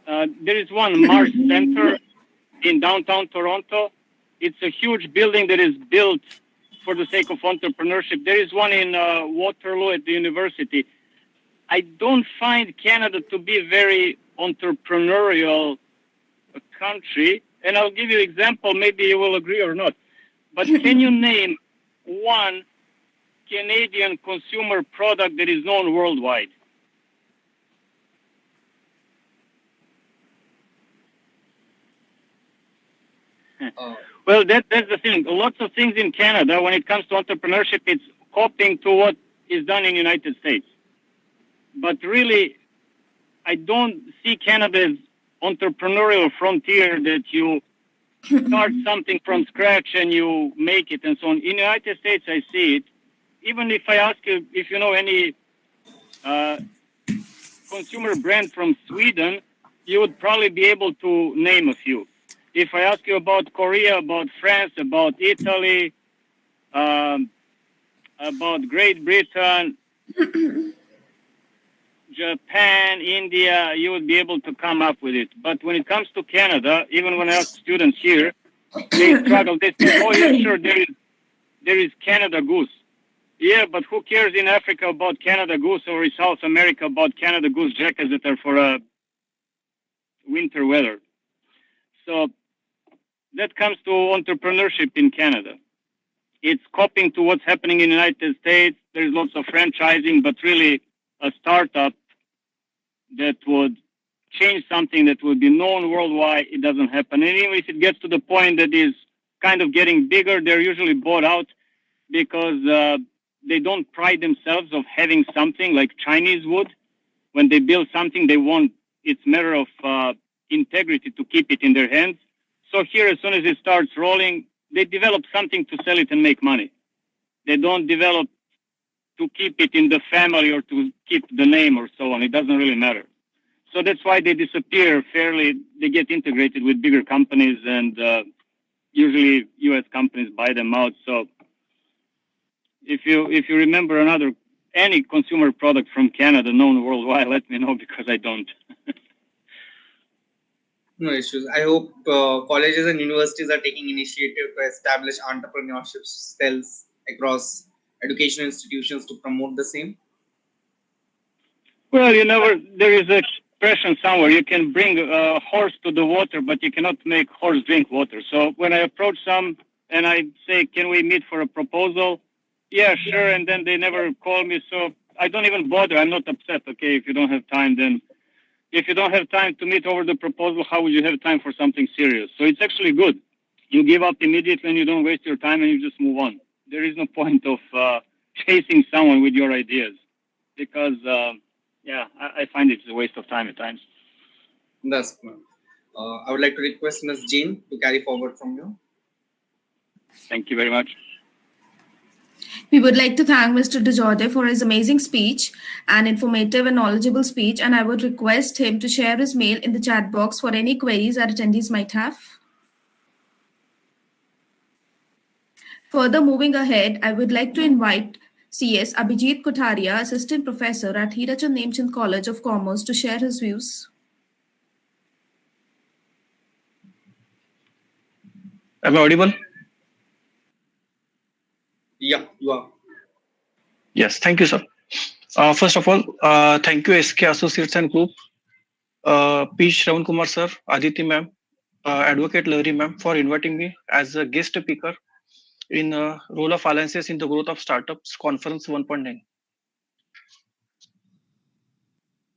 is one Mars Center in downtown Toronto. It's a huge building that is built for the sake of entrepreneurship. There is one in Waterloo at the university. I don't find Canada to be a very entrepreneurial country. And I'll give you an example. Maybe you will agree or not. But can you name one Canadian consumer product that is known worldwide? Well, that's the thing. Lots of things in Canada, when it comes to entrepreneurship, it's copying to what is done in the United States. But really, I don't see Canada as entrepreneurial frontier that you start something from scratch and you make it and so on. In the United States, I see it. Even if I ask you if you know any consumer brand from Sweden, you would probably be able to name a few. If I ask you about Korea, about France, about Italy, about Great Britain, Japan, India, you would be able to come up with it. But when it comes to Canada, even when I ask students here, they struggle. They say, oh, yeah, sure, there is Canada Goose. Yeah, but who cares in Africa about Canada Goose or in South America about Canada Goose jackets that are for winter weather? So that comes to entrepreneurship in Canada. It's copying to what's happening in the United States. There's lots of franchising, but really a startup that would change something that would be known worldwide, it doesn't happen. And even if it gets to the point that is kind of getting bigger, they're usually bought out because they don't pride themselves of having something like Chinese would. When they build something, they want it's matter of integrity to keep it in their hands. So here, as soon as it starts rolling, they develop something to sell it and make money. They don't develop to keep it in the family or to keep the name or so on. It doesn't really matter. So that's why they disappear fairly. They get integrated with bigger companies, and usually U.S. companies buy them out. So if you remember any consumer product from Canada known worldwide, let me know because I don't. No issues. I hope colleges and universities are taking initiative to establish entrepreneurship cells across education institutions to promote the same. Well, there is an expression somewhere. You can bring a horse to the water, but you cannot make horse drink water. So when I approach some and I say, can we meet for a proposal? Yeah, sure. And then they never call me. So I don't even bother. I'm not upset. Okay, if you don't have time, then if you don't have time to meet over the proposal, how would you have time for something serious? So it's actually good. You give up immediately and you don't waste your time and you just move on. There is no point of chasing someone with your ideas because, I find it's a waste of time at times. That's good. I would like to request Ms. Jean to carry forward from you. Thank you very much. We would like to thank Mr. Desjardins for his amazing speech, an informative and knowledgeable speech, and I would request him to share his mail in the chat box for any queries our attendees might have. Further, moving ahead, I would like to invite CS Abhijit Kotaria, Assistant Professor at Hirachand Nemchand College of Commerce, to share his views. Am I audible? Yeah, you are. Yes, thank you, sir. First of all, thank you SK Associates and Group, P. Shravan Kumar sir, Aditi ma'am, Advocate Larry ma'am for inviting me as a guest speaker in role of alliances in the growth of startups conference 1.9.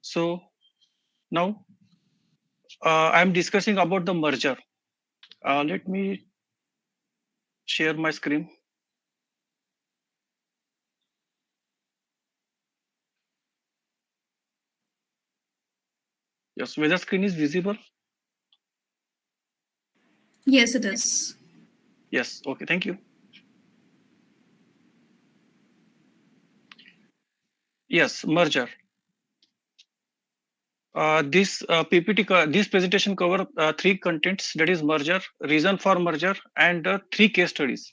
So now I am discussing about the merger. Let me share my screen. Yes, whether screen is visible? Yes, it is. Yes, okay, thank you. Yes, merger. This PPT, this presentation cover three contents, that is merger, reason for merger, and three case studies.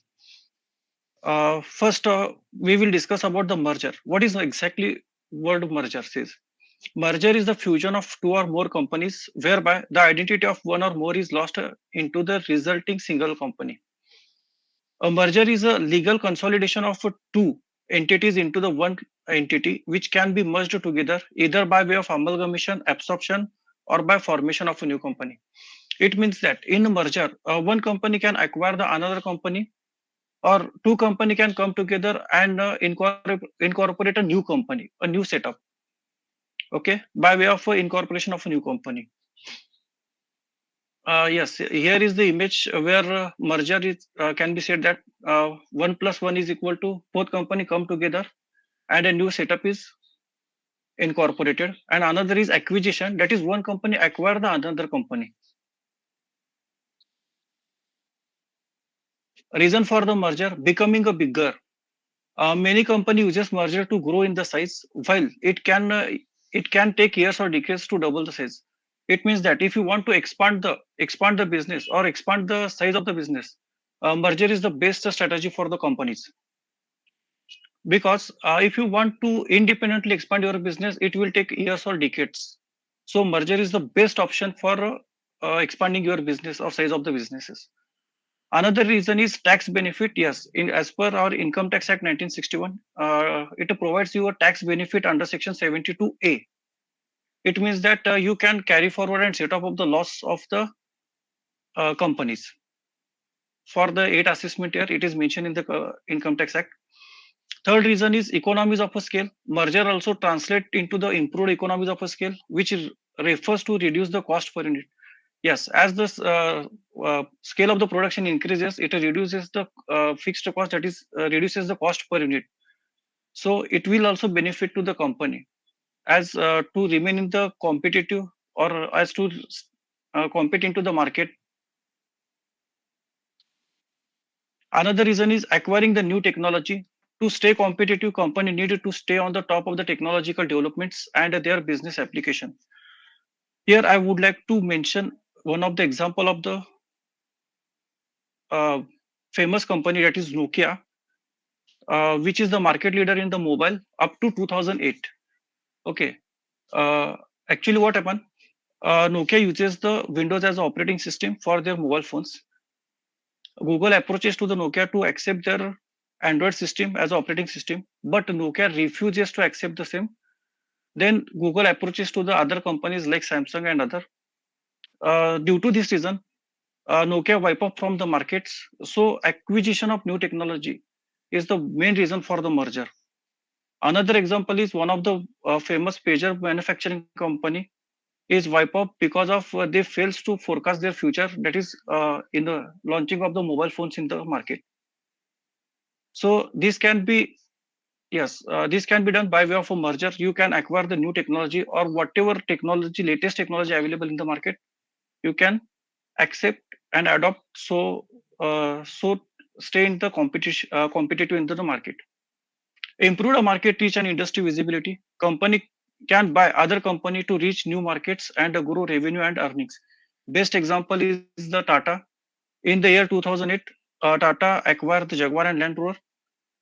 First, we will discuss about the merger. What is exactly word merger says? Merger is the fusion of two or more companies whereby the identity of one or more is lost into the resulting single company. A merger is a legal consolidation of two entities into the one entity which can be merged together either by way of amalgamation, absorption, or by formation of a new company. It means that in a merger, one company can acquire the another company, or two company can come together and incorporate a new company, a new setup. Okay, by way of incorporation of a new company. Yes, here is the image where merger is can be said that 1 plus 1 is equal to both company come together and a new setup is incorporated, and another is acquisition, that is one company acquire the another company. Reason for the merger: becoming a bigger. Many company uses merger to grow in the size, while it can take years or decades to double the size. It means that if you want to expand the business or expand the size of the business, merger is the best strategy for the companies. Because if you want to independently expand your business, it will take years or decades. So merger is the best option for expanding your business or size of the businesses. Another reason is tax benefit. Yes, as per our Income Tax Act 1961, it provides you a tax benefit under Section 72A. It means that you can carry forward and set off of the loss of the companies. For the 8 assessment year, it is mentioned in the Income Tax Act. Third reason is economies of a scale. Merger also translate into the improved economies of a scale, which refers to reduce the cost per unit. Yes, as the scale of the production increases, it reduces the fixed cost, that is reduces the cost per unit. So it will also benefit to the company as to remain in the competitive, or as to compete into the market. Another reason is acquiring the new technology. To stay competitive, company needed to stay on the top of the technological developments and their business application. Here, I would like to mention one of the example of the famous company, that is Nokia, which is the market leader in the mobile up to 2008. Okay, actually, what happened? Nokia uses the Windows as an operating system for their mobile phones. Google approaches to the Nokia to accept their Android system as operating system, but Nokia refuses to accept the same. Then Google approaches to the other companies like Samsung and other. Due to this reason, Nokia wipe off from the markets. So acquisition of new technology is the main reason for the merger. Another example is one of the famous pager manufacturing company is wipe off because of they fails to forecast their future, that is in the launching of the mobile phones in the market. So this can be, yes, this can be done by way of a merger. You can acquire the new technology or whatever technology, latest technology available in the market, you can accept and adopt. So stay in the competition, competitive into the market. Improve the market reach and industry visibility. Company can buy other company to reach new markets and grow revenue and earnings. Best example is the Tata. In the year 2008, Tata acquired the Jaguar and Land Rover.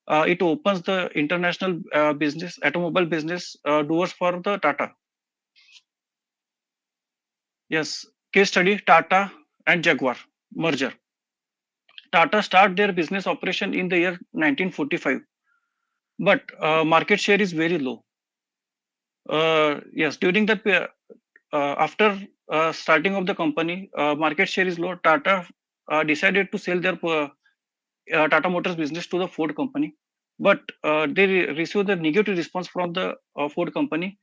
It opens the international business, automobile business doors for the Tata. Yes, case study: Tata and Jaguar merger. Tata start their business operation in the year 1945, but market share is very low. Yes, during the after starting of the company, market share is low. Tata decided to sell their Tata Motors business to the Ford company, but they received the negative response from the Ford company.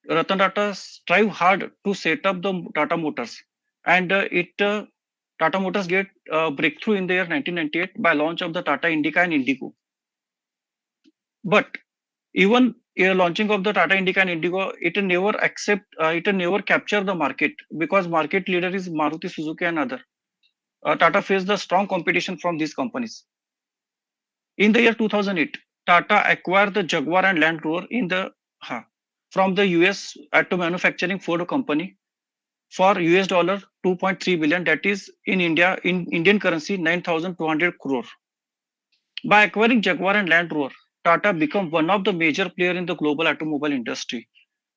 Ratan Tata strive hard to set up the Tata Motors, and Tata Motors get breakthrough in the year 1998 by launch of the Tata Indica and Indigo. But even launching of the Tata Indica and Indigo, it never capture the market because market leader is Maruti Suzuki and other. Tata faced the strong competition from these companies. In the year 2008, Tata acquired the Jaguar and Land Rover from the US auto manufacturing Ford company for US dollar 2.3 billion, that is in Indian currency 9,200 crore. By acquiring Jaguar and Land Rover, Tata became one of the major player in the global automobile industry.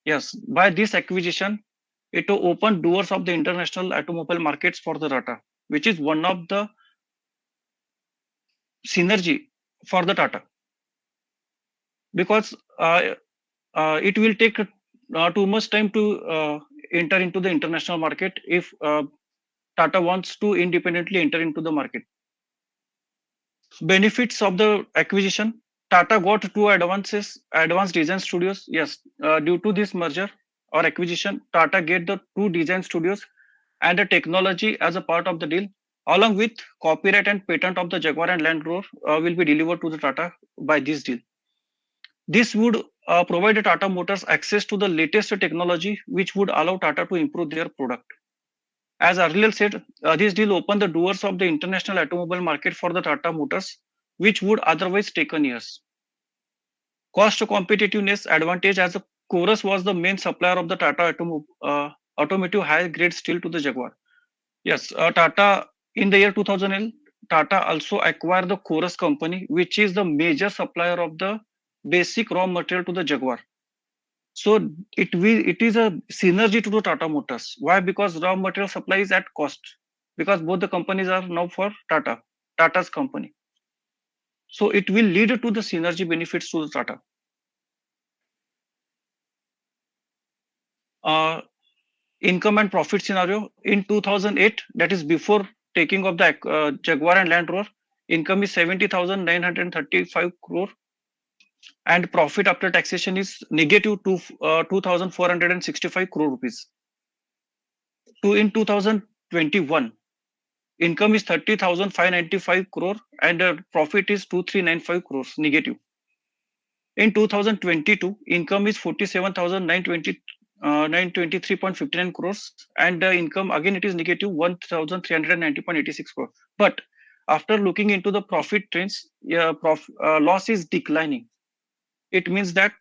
Yes, by this acquisition, it opened doors of the international automobile markets for the Tata, which is one of the synergy for the Tata, because it will take too much time to enter into the international market if Tata wants to independently enter into the market. Benefits of the acquisition: Tata got two advanced design studios. Yes, due to this merger or acquisition, Tata get the two design studios and the technology as a part of the deal, along with copyright and patent of the Jaguar and Land Rover will be delivered to the Tata by this deal. This would provide the Tata Motors access to the latest technology, which would allow Tata to improve their product. As earlier said, this deal opened the doors of the international automobile market for the Tata Motors, which would otherwise taken years. Cost competitiveness advantage, as the Chorus was the main supplier of the Tata automotive high-grade steel to the Jaguar. Yes, Tata in the year 2000, Tata also acquired the Chorus company, which is the major supplier of the basic raw material to the Jaguar. So it is a synergy to the Tata Motors. Why? Because raw material supply is at cost. Because both the companies are now for Tata's company. So it will lead to the synergy benefits to the Tata. Income and profit scenario in 2008, that is before taking of the Jaguar and Land Rover, income is 70,935 crore, and profit after taxation is negative to 2,465 crore rupees. In 2021, income is 30,595 crore and profit is 2,395 crores negative. In 2022, income is 47,923.59 crores and income again it is negative 1,390.86 crore. But after looking into the profit trends, loss is declining. It means that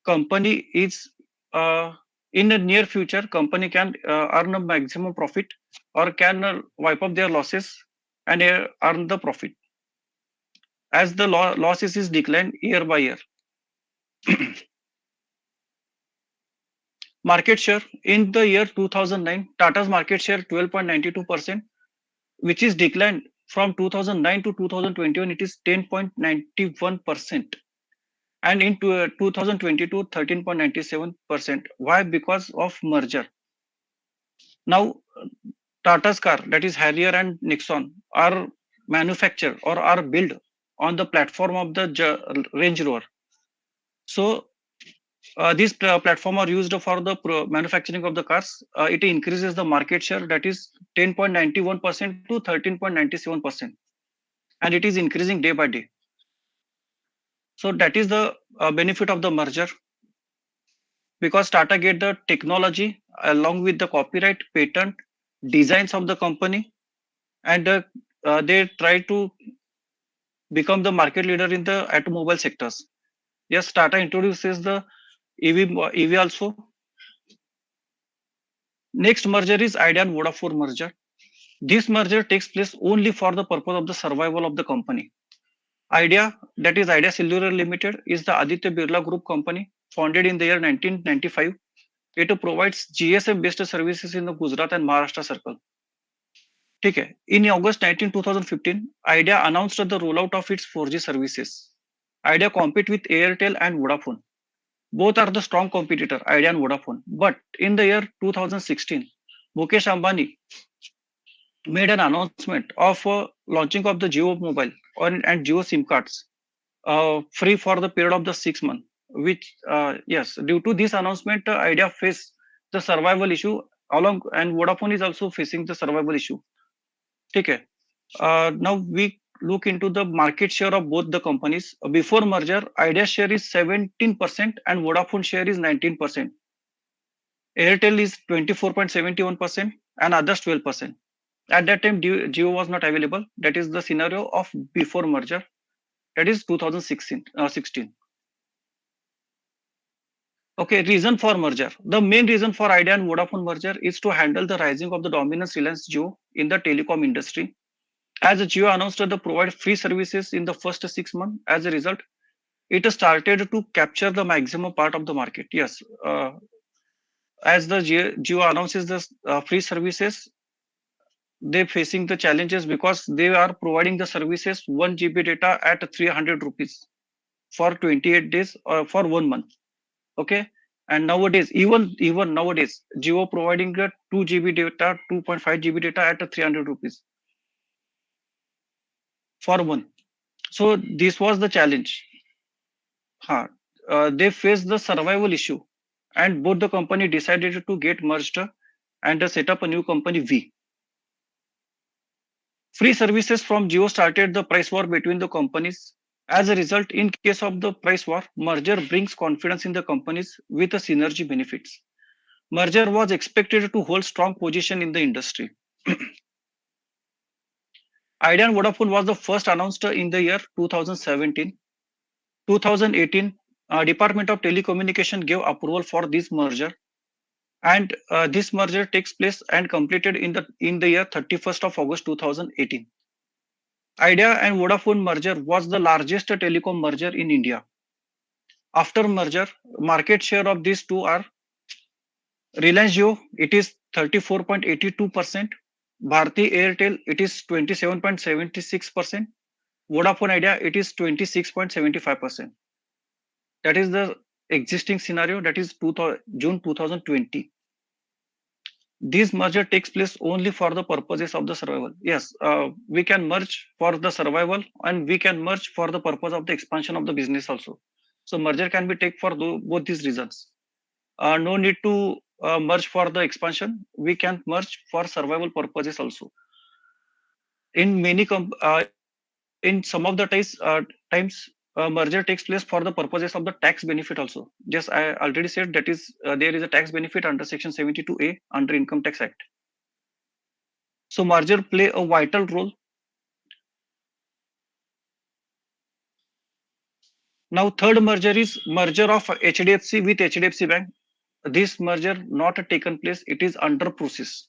company is in the near future, company can earn a maximum profit or can wipe up their losses and earn the profit as the losses is declined year by year. Market share in the year 2009, Tata's market share 12.92%, which is declined from 2009 to 2021. It is 10.91%. And in 2022, 13.97%. Why? Because of merger. Now, Tata's car, that is Harrier and Nixon, are manufactured or are built on the platform of the Range Rover. So, these platform are used for the manufacturing of the cars. It increases the market share, that is 10.91% to 13.97%. And it is increasing day by day. So that is the benefit of the merger, because Tata get the technology along with the copyright, patent, designs of the company, and they try to become the market leader in the automobile sectors. Yes, Tata introduces the EV also. Next merger is Idea and Vodafone merger. This merger takes place only for the purpose of the survival of the company. Idea, that is Idea Cellular Limited, is the Aditya Birla Group company founded in the year 1995. It provides GSM-based services in the Gujarat and Maharashtra circle. Okay. In August 19, 2015, Idea announced the rollout of its 4G services. Idea compete with Airtel and Vodafone. Both are the strong competitor, Idea and Vodafone. But in the year 2016, Mukesh Ambani made an announcement of launching of the Jio mobile and Jio SIM cards free for the period of the 6 months. Which yes, due to this announcement, Idea faced the survival issue along, and Vodafone is also facing the survival issue. Okay. Now we look into the market share of both the companies. Before merger, Idea share is 17% and Vodafone share is 19%. Airtel is 24.71% and others 12%. At that time, Jio was not available. That is the scenario of before merger. That is 2016. Okay, reason for merger. The main reason for Idea and Vodafone merger is to handle the rising of the dominance Reliance Jio in the telecom industry. As Jio announced to provide free services in the first 6 months, as a result, it started to capture the maximum part of the market. Yes, as the Jio announces the free services, they're facing the challenges because they are providing the services 1 GB data at 300 rupees for 28 days or for 1 month. Okay, and nowadays, even nowadays, Jio providing the 2 GB data, 2.5 GB data at 300 rupees for one. So this was the challenge. They faced the survival issue, and both the company decided to get merged and set up a new company V. Free services from Jio started the price war between the companies. As a result, in case of the price war, merger brings confidence in the companies with the synergy benefits. Merger was expected to hold strong position in the industry. Idea and Vodafone was the first announced in the year 2017. 2018, Department of Telecommunication gave approval for this merger, and this merger takes place and completed in the year 31st of August 2018. Idea and Vodafone merger was the largest telecom merger in India. After merger, market share of these two are Reliance Jio, it is 34.82%. Bharti Airtel, it is 27.76%. Vodafone Idea, it is 26.75%. That is the existing scenario, that is June 2020. This merger takes place only for the purposes of the survival. Yes, we can merge for the survival and we can merge for the purpose of the expansion of the business also. So merger can be taken for both these reasons. No need to merge for the expansion. We can merge for survival purposes also. In in some of the times, merger takes place for the purposes of the tax benefit also. Just I already said that is there is a tax benefit under Section 72A under Income Tax Act. So merger play a vital role. Now third merger is merger of HDFC with HDFC Bank. This merger not taken place. It is under process.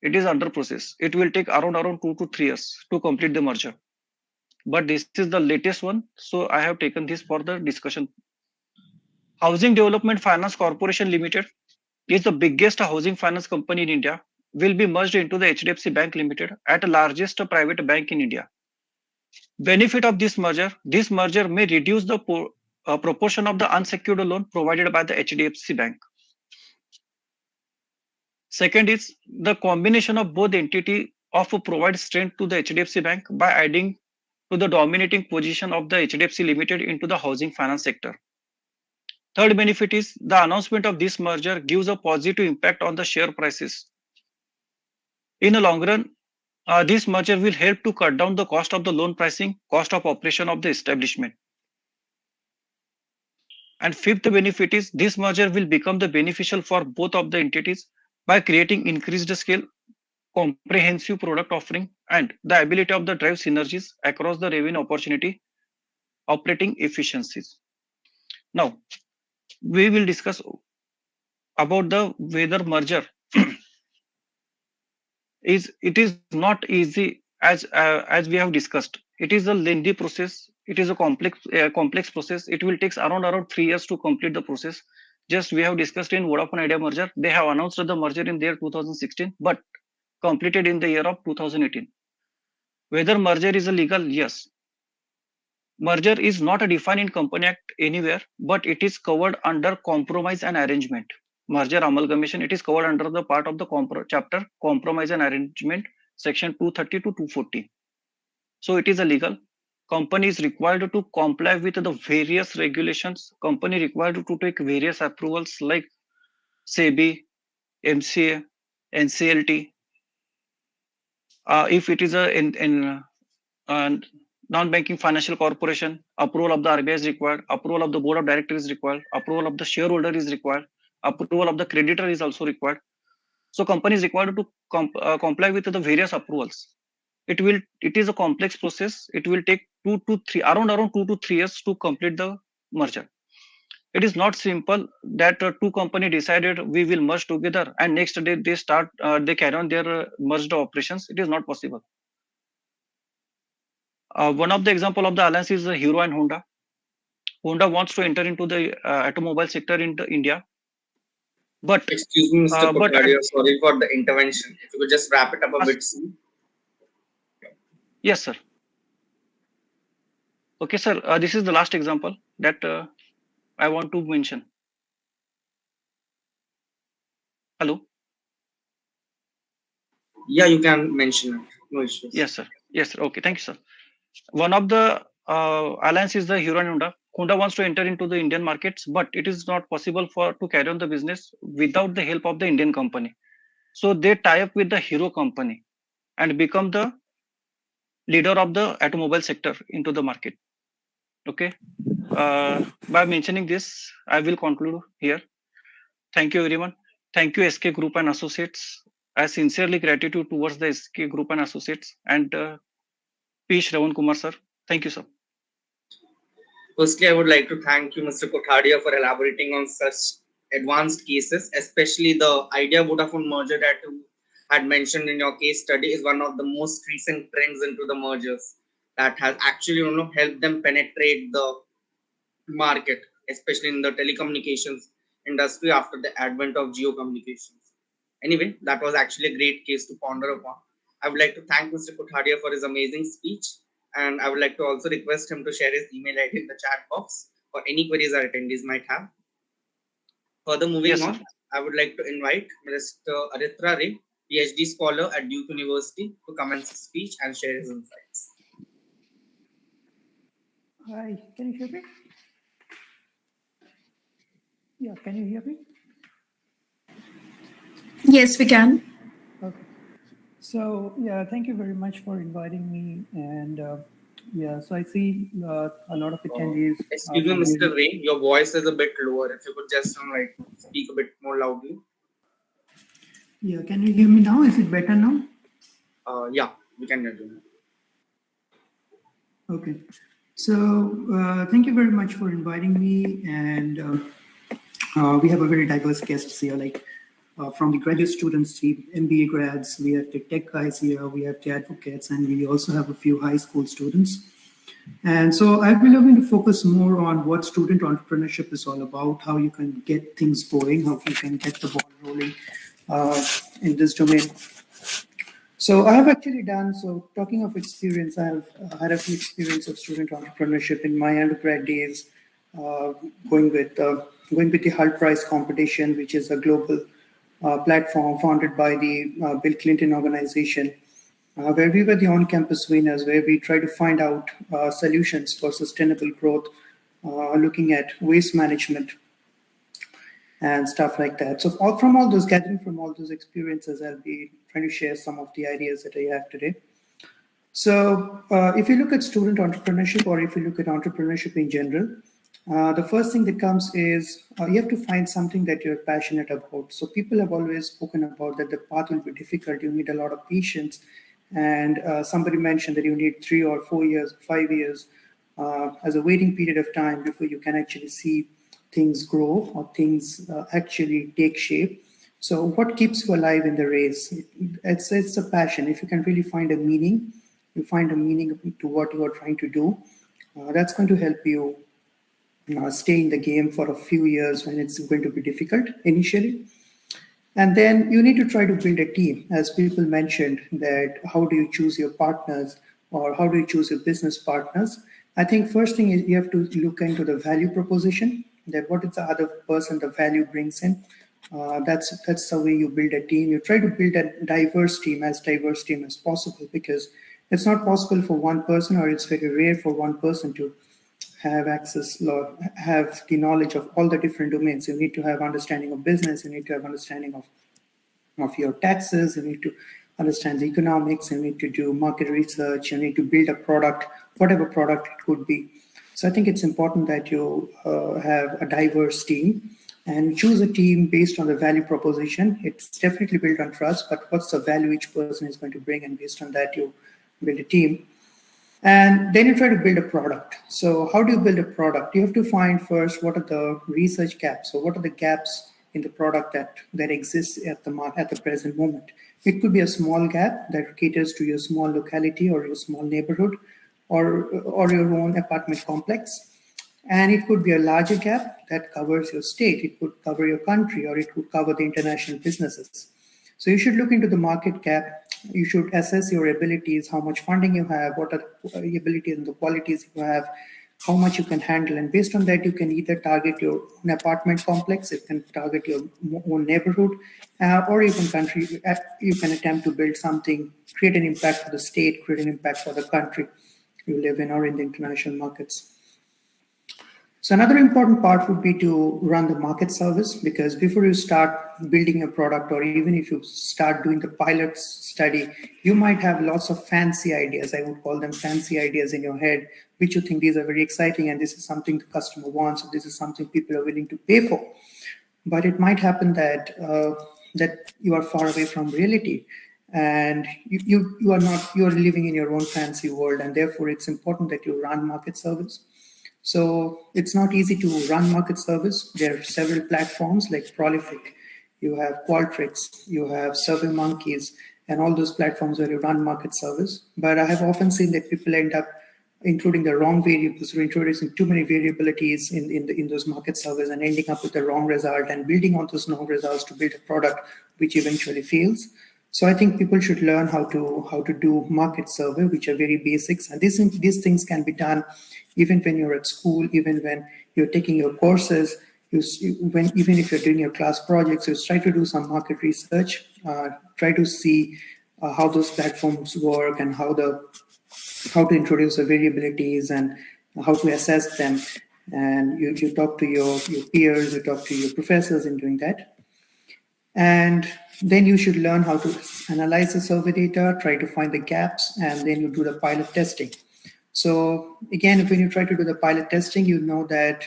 It is under process. It will take around 2 to 3 years to complete the merger. But this is the latest one, so I have taken this for the discussion. Housing Development Finance Corporation Limited is the biggest housing finance company in India, will be merged into the HDFC Bank Limited at the largest private bank in India. Benefit of this merger may reduce the proportion of the unsecured loan provided by the HDFC Bank. Second is the combination of both entity of provide strength to the HDFC Bank by adding to the dominating position of the HDFC Limited into the housing finance sector. Third benefit is the announcement of this merger gives a positive impact on the share prices. In the long run, this merger will help to cut down the cost of the loan pricing, cost of operation of the establishment. And fifth benefit is this merger will become the beneficial for both of the entities by creating increased scale, comprehensive product offering, and the ability of the drive synergies across the revenue opportunity, operating efficiencies. Now, we will discuss about the whether merger is not easy as we have discussed. It is a lengthy process. It is a complex process. It will take around 3 years to complete the process. Just we have discussed in Vodafone Idea merger. They have announced the merger in their 2016, but completed in the year of 2018. Whether merger is illegal, yes. Merger is not defined in Company Act anywhere, but it is covered under compromise and arrangement. Merger amalgamation, it is covered under the part of the chapter compromise and arrangement, section 230 to 240. So it is illegal. Company is required to comply with the various regulations. Company required to take various approvals like SEBI, MCA, NCLT. If it is a non-banking financial corporation, approval of the RBI is required, approval of the board of directors is required, approval of the shareholder is required, approval of the creditor is also required. So company is required to comply with the various approvals. It is a complex process. It will take around 2 to 3 years to complete the merger. It is not simple that two company decided we will merge together and next day they carry on their merged operations. It is not possible. One of the example of the alliance is Hero and Honda. Honda wants to enter into the automobile sector in India. But excuse me, Mr. Kotaria, sorry for the intervention. If you could just wrap it up a bit soon. Yes, sir. Okay, sir. This is the last example that I want to mention. Hello. Yeah, you can mention it. No issues. Yes, sir. Yes, sir. Okay, thank you, sir. One of the alliance is the Hero and Honda. Honda wants to enter into the Indian markets, but it is not possible to carry on the business without the help of the Indian company. So they tie up with the Hero company and become the leader of the automobile sector into the market. Okay. By mentioning this, I will conclude here. Thank you, everyone. Thank you, SK Group and Associates. I sincerely gratitude towards the SK Group and Associates and P. Shravan Kumar, sir. Thank you, sir. Firstly, I would like to thank you, Mr. Kotaria, for elaborating on such advanced cases, especially the idea Vodafone merger that you had mentioned in your case study is one of the most recent trends into the mergers that has actually helped them penetrate the market, especially in the telecommunications industry after the advent of geo communications. Anyway, that was actually a great case to ponder upon. I would like to thank Mr. Kotaria for his amazing speech, and I would like to also request him to share his email ID in the chat box for any queries our attendees might have. Further moving on, I would like to invite Mr. Aritra Ray, PhD scholar at Duke University, to commence his speech and share his insights. Hi, can you hear me? Yeah, can you hear me? Yes, we can. Okay. So, yeah, thank you very much for inviting me. And yeah, so I see a lot of attendees. Excuse me, Mr. Ray, your voice is a bit lower. If you could just speak a bit more loudly. Yeah, can you hear me now? Is it better now? Yeah, we can hear you. Okay. So, thank you very much for inviting me. And we have a very diverse guests here, like from the graduate students team, MBA grads, we have the tech guys here, we have the advocates, and we also have a few high school students. And so I've been looking to focus more on what student entrepreneurship is all about, how you can get things going, how you can get the ball rolling in this domain. So I have actually talking of experience, I have had a few experience of student entrepreneurship in my undergrad days, going with the Hull Prize competition, which is a global platform founded by the Bill Clinton organization, where we were the on-campus winners, where we try to find out solutions for sustainable growth, looking at waste management and stuff like that. So gathering from all those experiences, I'll be trying to share some of the ideas that I have today. So if you look at student entrepreneurship, or if you look at entrepreneurship in general, the first thing that comes is you have to find something that you're passionate about. So people have always spoken about that the path will be difficult. You need a lot of patience. And somebody mentioned that you need 3 or 4 years, 5 years as a waiting period of time before you can actually see things grow or things actually take shape. So what keeps you alive in the race? It's a passion. If you can really find a meaning, you find a meaning to what you are trying to do, that's going to help you stay in the game for a few years when it's going to be difficult initially. And then you need to try to build a team. As people mentioned, that how do you choose your partners, or how do you choose your business partners? I think first thing is you have to look into the value proposition, that what is the other person the value brings in. That's the way you build a team. You try to build a diverse team as possible, because it's not possible for one person, or it's very rare for one person to have access or have the knowledge of all the different domains. You need to have understanding of business, you need to have understanding of your taxes, you need to understand the economics, you need to do market research, you need to build a product, whatever product it could be. So I think it's important that you have a diverse team and choose a team based on the value proposition. It's definitely built on trust, but what's the value each person is going to bring, and based on that you build a team. And then you try to build a product. So how do you build a product? You have to find first what are the research gaps. So what are the gaps in the product that exists at the present moment? It could be a small gap that caters to your small locality or your small neighborhood, or your own apartment complex. And it could be a larger gap that covers your state. It could cover your country, or it could cover the international businesses. So you should look into the market gap. You should assess your abilities, how much funding you have, what are the abilities and the qualities you have, how much you can handle. And based on that, you can either target your own apartment complex, you can target your own neighborhood, or you can attempt to build something, create an impact for the state, create an impact for the country you live in, or in the international markets. So another important part would be to run the market service, because before you start building a product, or even if you start doing the pilot study, you might have lots of fancy ideas. I would call them fancy ideas in your head, which you think these are very exciting and this is something the customer wants, or this is something people are willing to pay for. But it might happen that that you are far away from reality, and you are living in your own fancy world, and therefore it's important that you run market service. So it's not easy to run market service. There are several platforms like Prolific, you have Qualtrics, you have SurveyMonkeys, and all those platforms where you run market service. But I have often seen that people end up including the wrong variables, or introducing too many variabilities in those market service, and ending up with the wrong result, and building on those wrong results to build a product which eventually fails. So I think people should learn how to do market survey, which are very basics. And these things can be done even when you're at school, even when you're taking your courses, even if you're doing your class projects. You try to do some market research, try to see how those platforms work, and how to introduce the variabilities, and how to assess them. And you talk to your peers, you talk to your professors in doing that. And then you should learn how to analyze the survey data, try to find the gaps, and then you do the pilot testing. So again, when you try to do the pilot testing, you know that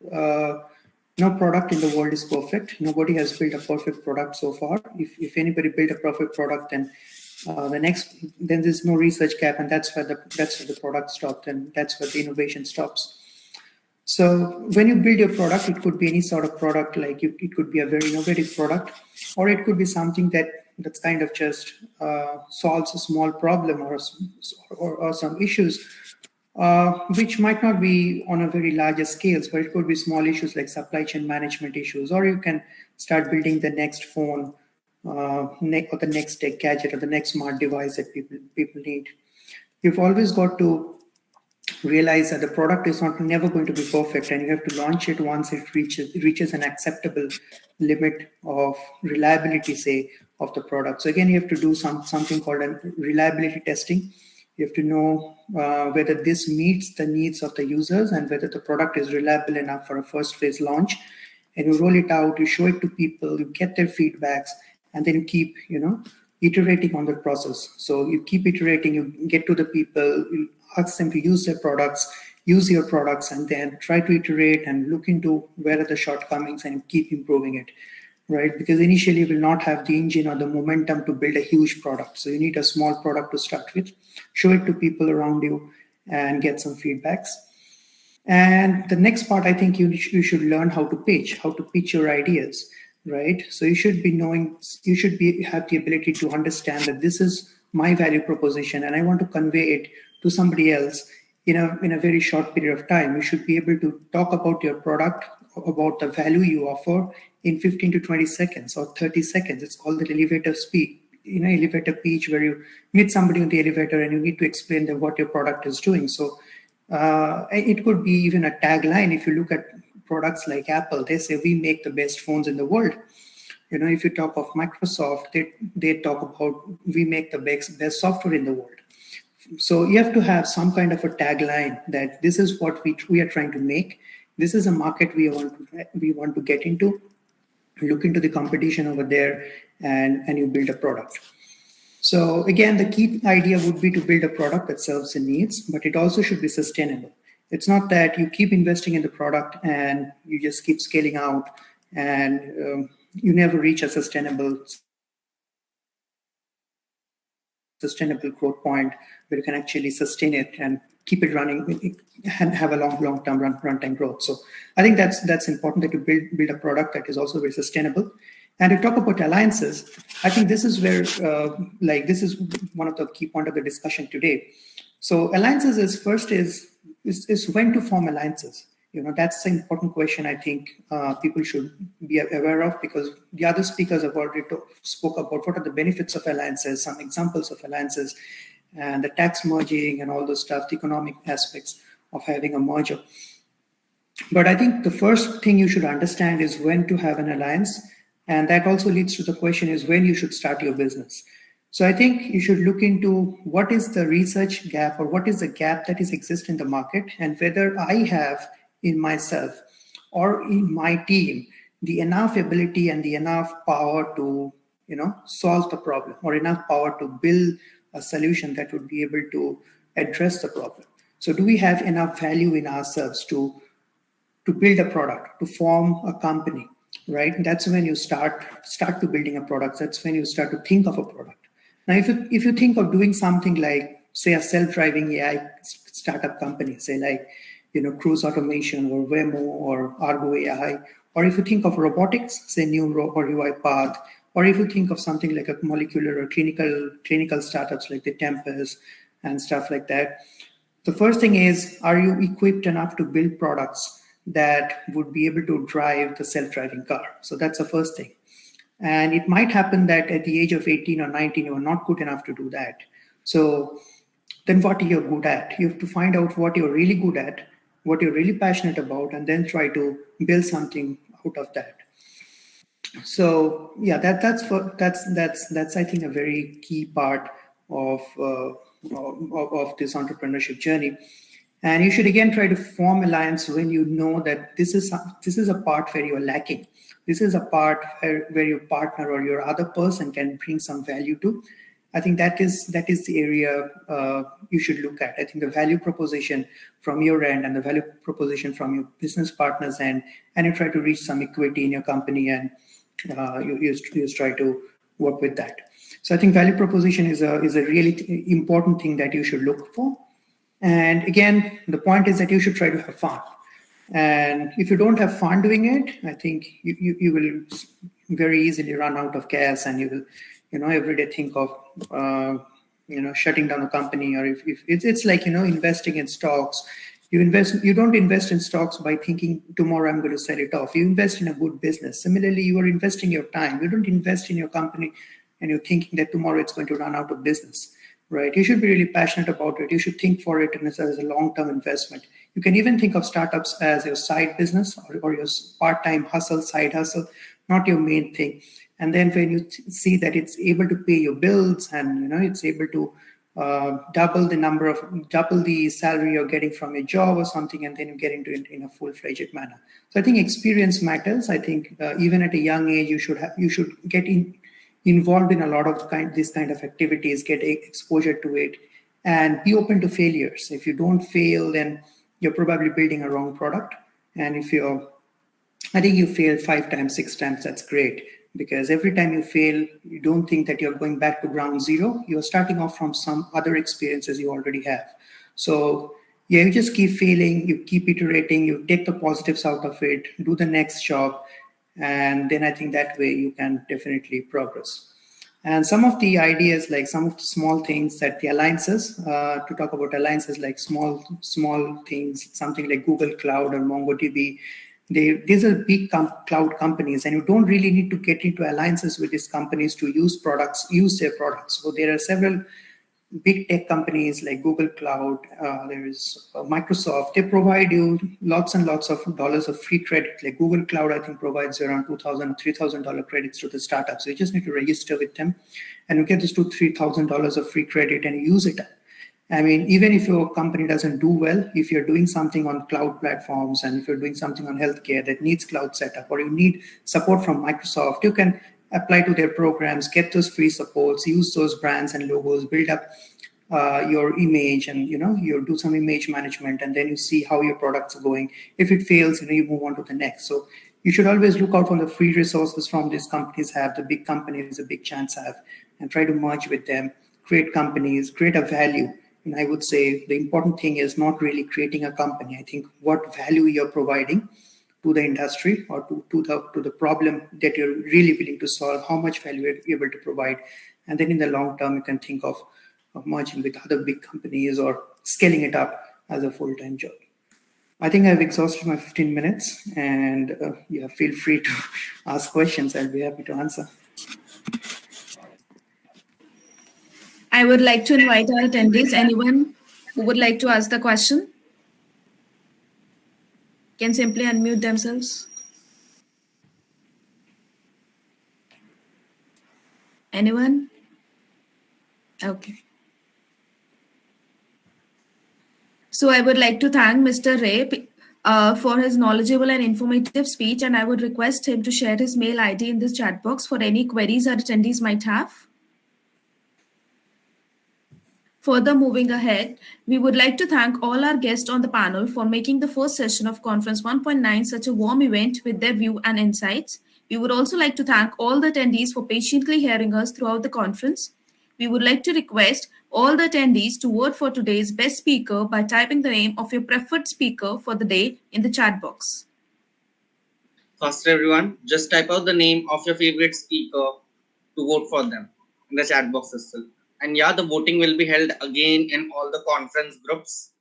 no product in the world is perfect. Nobody has built a perfect product so far. If anybody built a perfect product, then there's no research gap, and that's where the product stopped, and that's where the innovation stops. So when you build your product, it could be any sort of product, like it could be a very innovative product, or it could be something that's kind of just solves a small problem, or some issues, which might not be on a very larger scales, but it could be small issues like supply chain management issues, or you can start building the next phone, or the next tech gadget, or the next smart device that people need. You've always got to realize that the product is never going to be perfect, and you have to launch it once it reaches an acceptable limit of reliability, say, of the product. So again, you have to do something called a reliability testing. You have to know whether this meets the needs of the users, and whether the product is reliable enough for a first phase launch. And you roll it out, you show it to people, you get their feedbacks, and then you keep iterating on the process. So you keep iterating, you get to the people, you ask them to use their products, use your products, and then try to iterate and look into where are the shortcomings, and keep improving it, right? Because initially you will not have the engine or the momentum to build a huge product. So you need a small product to start with, show it to people around you, and get some feedbacks. And the next part, I think you should learn how to pitch your ideas, right? So you should have the ability to understand that this is my value proposition, and I want to convey it to somebody else in a very short period of time. You should be able to talk about your product, about the value you offer in 15 to 20 seconds or 30 seconds. It's called the elevator speech, elevator pitch, where you meet somebody on the elevator and you need to explain them what your product is doing. So It could be even a tagline. If you look at products like Apple, they say we make the best phones in the world. If you talk of Microsoft, they talk about we make the best software in the world. So you have to have some kind of a tagline that this is what we are trying to make. This is a market we want to get into. Look into the competition over there, and you build a product. So again, the key idea would be to build a product that serves the needs, but it also should be sustainable. It's not that you keep investing in the product and you just keep scaling out and you never reach a sustainable growth point where you can actually sustain it and keep it running and have a long-term runtime growth. So I think that's important, that you build a product that is also very sustainable. And to talk about alliances, I think this is where this is one of the key points of the discussion today. So alliances is when to form alliances. That's the important question I think people should be aware of, because the other speakers have already spoke about what are the benefits of alliances, some examples of alliances, and the tax merging and all those stuff, the economic aspects of having a merger. But I think the first thing you should understand is when to have an alliance. And that also leads to the question is when you should start your business. So I think you should look into what is the research gap, or what is the gap that exists in the market, and whether I have in myself or in my team the enough ability and the enough power to solve the problem, or enough power to build a solution that would be able to address the problem. So do we have enough value in ourselves to build a product, to form a company, right? That's when you start to building a product. That's when you start to think of a product. Now, if you think of doing something like, say, a self-driving AI startup company, say like, Cruise Automation or Waymo or Argo AI, or if you think of robotics, say Neuro or UiPath, or if you think of something like a molecular or clinical startups like the Tempest and stuff like that, the first thing is, are you equipped enough to build products that would be able to drive the self-driving car? So that's the first thing. And it might happen that at the age of 18 or 19, you are not good enough to do that. So then what are you good at? You have to find out what you're really good at, what you're really passionate about, and then try to build something out of that. So yeah, that's I think a very key part of this entrepreneurship journey. And you should again try to form alliance when you know that this is a part where you're lacking. This is a part where your partner or your other person can bring some value to. I think that is the area you should look at. I think the value proposition from your end and the value proposition from your business partners end, and you try to reach some equity in your company, and you try to work with that. So I think value proposition is a really important thing that you should look for. And again, the point is that you should try to have fun. And if you don't have fun doing it, I think you will very easily run out of gas, and you will, every day think of, shutting down a company. Or if it's like, investing in stocks, you don't invest in stocks by thinking tomorrow I'm going to sell it off. You invest in a good business. Similarly, you are investing your time. You don't invest in your company and you're thinking that tomorrow it's going to run out of business. Right? You should be really passionate about it. You should think for it as a long-term investment. You can even think of startups as your side business or your part-time hustle, side hustle, not your main thing. And then when you see that it's able to pay your bills, and it's able to double the salary you're getting from your job or something, and then you get into it in a full-fledged manner. So I think experience matters. I think even at a young age, you should get involved in a lot of this kind of activities, get exposure to it, and be open to failures. If you don't fail, then you're probably building a wrong product. And I think you fail 5 times, 6 times, that's great. Because every time you fail, you don't think that you're going back to ground zero. You're starting off from some other experiences you already have. So yeah, you just keep failing, you keep iterating, you take the positives out of it, do the next job. And then I think that way you can definitely progress. And some of the ideas, like some of the small things that the alliances, to talk about alliances, like small things, something like Google Cloud or MongoDB, these are big cloud companies, and you don't really need to get into alliances with these companies to use their products. So there are several big tech companies like Google Cloud, there's Microsoft, they provide you lots and lots of dollars of free credit. Like Google Cloud, I think, provides around $2,000, $3,000 credits to the startups. So you just need to register with them and you get this $2,000, $3,000 of free credit and use it. I mean, even if your company doesn't do well, if you're doing something on cloud platforms and if you're doing something on healthcare that needs cloud setup, or you need support from Microsoft, you can apply to their programs, get those free supports, use those brands and logos, build up your image, and you do some image management, and then you see how your products are going. If it fails, you move on to the next. So you should always look out for the free resources from these companies have, the big companies, the big chance have, and try to merge with them, create companies, create a value. And I would say the important thing is not really creating a company. I think what value you're providing to the industry or to the problem that you're really willing to solve, how much value you're able to provide. And then in the long term, you can think of merging with other big companies or scaling it up as a full-time job. I think I've exhausted my 15 minutes, and feel free to ask questions. I'll be happy to answer. I would like to invite our attendees, anyone who would like to ask the question can simply unmute themselves. Anyone? Okay. So I would like to thank Mr. Ray for his knowledgeable and informative speech, and I would request him to share his mail ID in this chat box for any queries our attendees might have. Further moving ahead, we would like to thank all our guests on the panel for making the first session of Conference 1.9 such a warm event with their view and insights. We would also like to thank all the attendees for patiently hearing us throughout the conference. We would like to request all the attendees to vote for today's best speaker by typing the name of your preferred speaker for the day in the chat box. First, everyone, just type out the name of your favorite speaker to vote for them in the chat box as well. And the voting will be held again in all the conference groups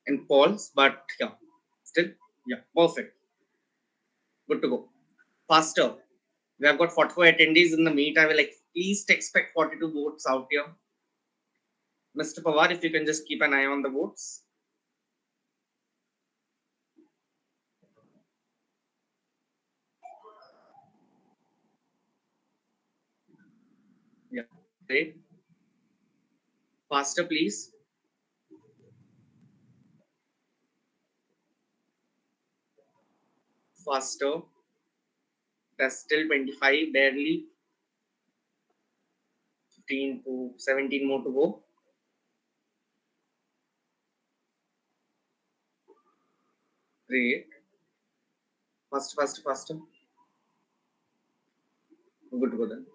and polls, but perfect. Good to go. Faster. We have got 44 attendees in the meet. I will at least expect 42 votes out here. Mr. Pawar, if you can just keep an eye on the votes. Yeah, great. Faster, please. Faster. That's still 25, barely. 15 to 17 more to go. Great. Faster. Good to go then.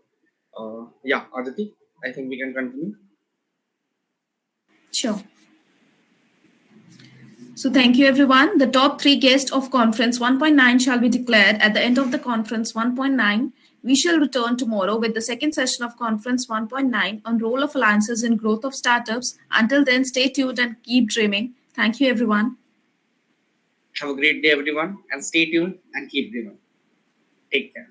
Aditi, I think we can continue. Sure. So thank you, everyone. The top 3 guests of Conference 1.9 shall be declared at the end of the Conference 1.9. We shall return tomorrow with the second session of Conference 1.9 on role of alliances and growth of startups. Until then, stay tuned and keep dreaming. Thank you, everyone. Have a great day, everyone, and stay tuned and keep dreaming. Take care.